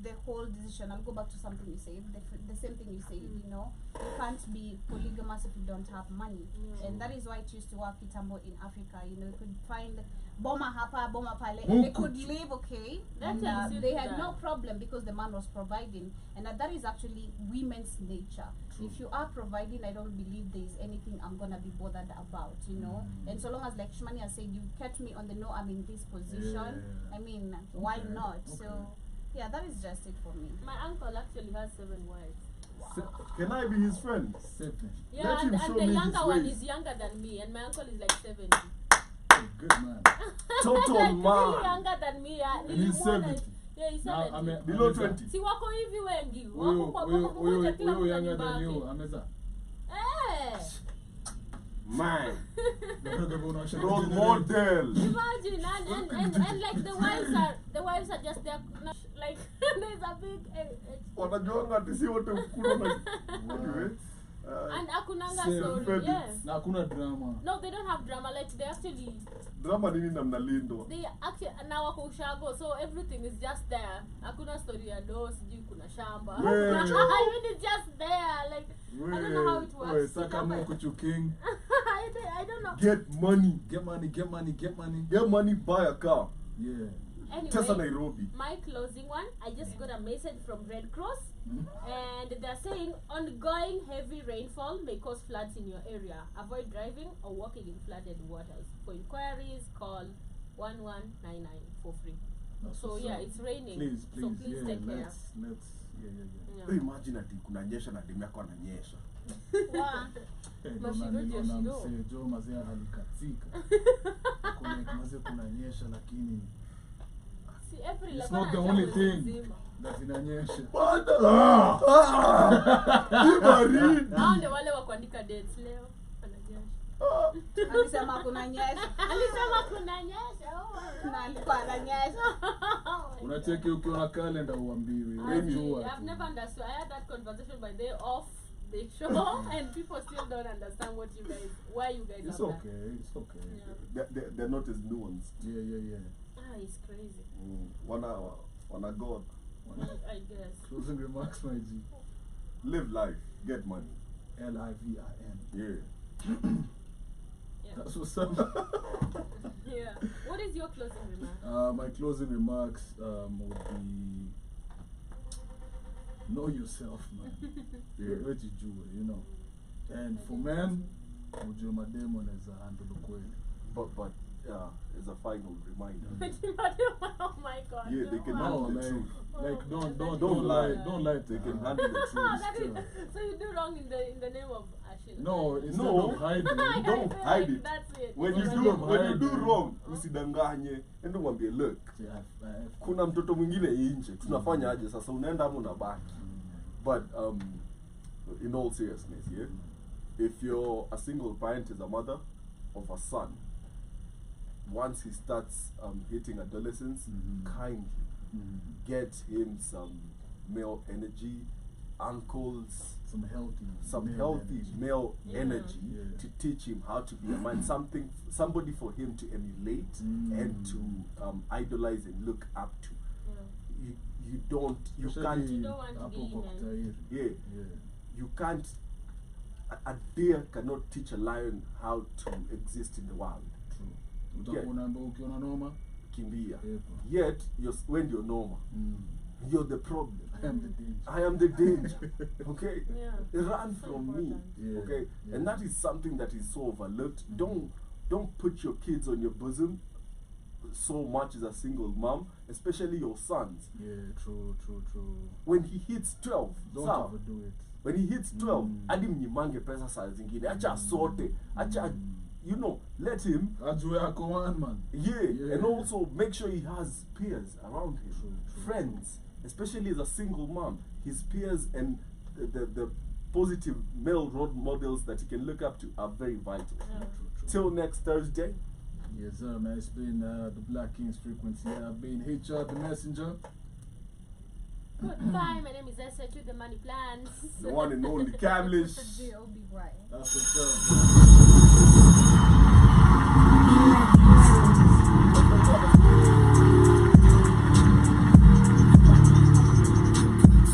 the whole decision, I'll go back to something you said, the same thing you said, you know, you can't be polygamous if you don't have money. And that is why it used to work Kitambo in Africa. You know, you could find boma hapa, boma pale, and they could live okay. That And tells you they that. had no problem because the man was providing. And that is actually women's nature. If you are providing, I don't believe there is anything I'm gonna be bothered about, you know. And so long as, like Shmani has said, you kept me on the know, I'm in this position. Yeah. I mean, why Okay, not? okay. So yeah, that is just it for me. My uncle actually has 7 wives. Can I be his friend? Seven. Yeah, Let him and show the me his younger one ways. is younger than me, and my uncle is like 70. Oh, good man. Total Like really man. younger than me. Yeah, And he's Nilimwona- 70. Yeah, he's Now, 70. Below 20. Si wako hivi wengi. Huyo Wako kwa boma moja, kila mtu na younger nyumba than you, yake. ameza. Eh. Man. Unaonyesha Role generate. model. Imagine, and like the wives are just there, like there's a big Wanajuanga ati si wote mkuru na. Anyway. and akunanga Same. story. Credits. Yes. Na hakuna drama. No, they don't have drama. Like they actually Drama nini na mnalindwa? na wako ushago, so everything is just there. Hakuna story ya do, sijui kuna shamba. Yeah. I mean, it's just there. Like I don't know how it Wewe works. saka Mungu chuking. I don't know. Get money. Get money, get money, get money. Get money, buy a car. Yeah. Tessa Anyway, Nairobi. my closing one, I just got a message from Red Cross, and they're saying ongoing heavy rainfall may cause floods in your area. Avoid driving or walking in flooded waters. For inquiries, call 1199 for free. That's So what's yeah, up. it's raining. Please, So please, please yeah, take care. let's, yeah. Yeah. Hey, imagine ati kunanyesha na demu yako ananyesha. Wow. Hey, Mashigo ndio ndio naona shigo. msee Joe mazee alikatika. Kuna mazee kunanyesha lakini See, April it's hapana not the acha only mwezi thing mzima. that inanyesha. Ni baridi. Hao ndio wale wa kuandika dates leo. Ananyesha. Alisema kuna nyesha Alisema kunanyesha. Oh. na alikuwa ananyesha. Unacheki ukiona calendar uambiwi. I Wewe see. jua I've tu. never understood. I had that conversation by day off the show, and people still don't understand why you guys It's have that. okay, it's okay. Yeah. They're not as nuanced. Yeah. Ah, it's crazy. Wana God. I guess. Closing remarks, my G. Live life. Get money. LIVIN. Yeah. Yeah. That's what's up. Yeah. What is your closing remark? My closing remarks would be know yourself, man. Yeah. Wejijue, you know. And for men, ujue mademo naweza handle ukweli. But as a final reminder. Oh my god. Yeah, they can no. handle the like, truth. like don't Don't lie. don't lie to They can them. handle the Oh, truth. that is, so you do wrong in the name of Ashil. No, instead No. of hiding. I Don't feel hide like it. That's it. When you Instead do of hiding. wrong, usidanganye, endo mwambie look, kuna mtoto mwingine nje, tunafanya aje sasa, unaenda ama unabaki. But in all seriousness, yeah, if you're a single parent as a mother of a son, once he starts hitting adolescence, kindly get him some male energy, uncles, some some male healthy energy. male Yeah. energy Yeah. to teach him how to be a man, somebody for him to emulate and to idolize and look up to. Yeah. You don't, you can't, You don't want to be Hapo kwa him. kutairi. yeah, Yeah. you can't. A deer cannot teach a lion how to exist in the wild. True. Utakuwa unaambia ukiona noma. Kimbia. Epo. Yet, when you're normal, you're the problem. I am the danger. I am the danger. Okay? Yeah. Run So from me. important. Yeah, Okay? yeah. And that is something that is so overlooked. Don't put your kids on your bosom so much as a single mom, especially your sons. Yeah, true. When he hits 12, Don't sawa? overdo it. When he hits 12, hadi mnyimange pesa saa zingine, acha sote, acha, you know, let him, Ajue ako one man. yeah, and also make sure he has peers around him, True. friends, especially as a single mom, his peers and the positive male role models that he can look up to are very vital. Yeah. True. Till next Thursday, Yes, sir, man. It's been the Black Kings Frequency. I've been HR, the messenger. Goodbye, my name is SH with the money plans. the one and only Camlish. G.O.B. Brian. That's what's up.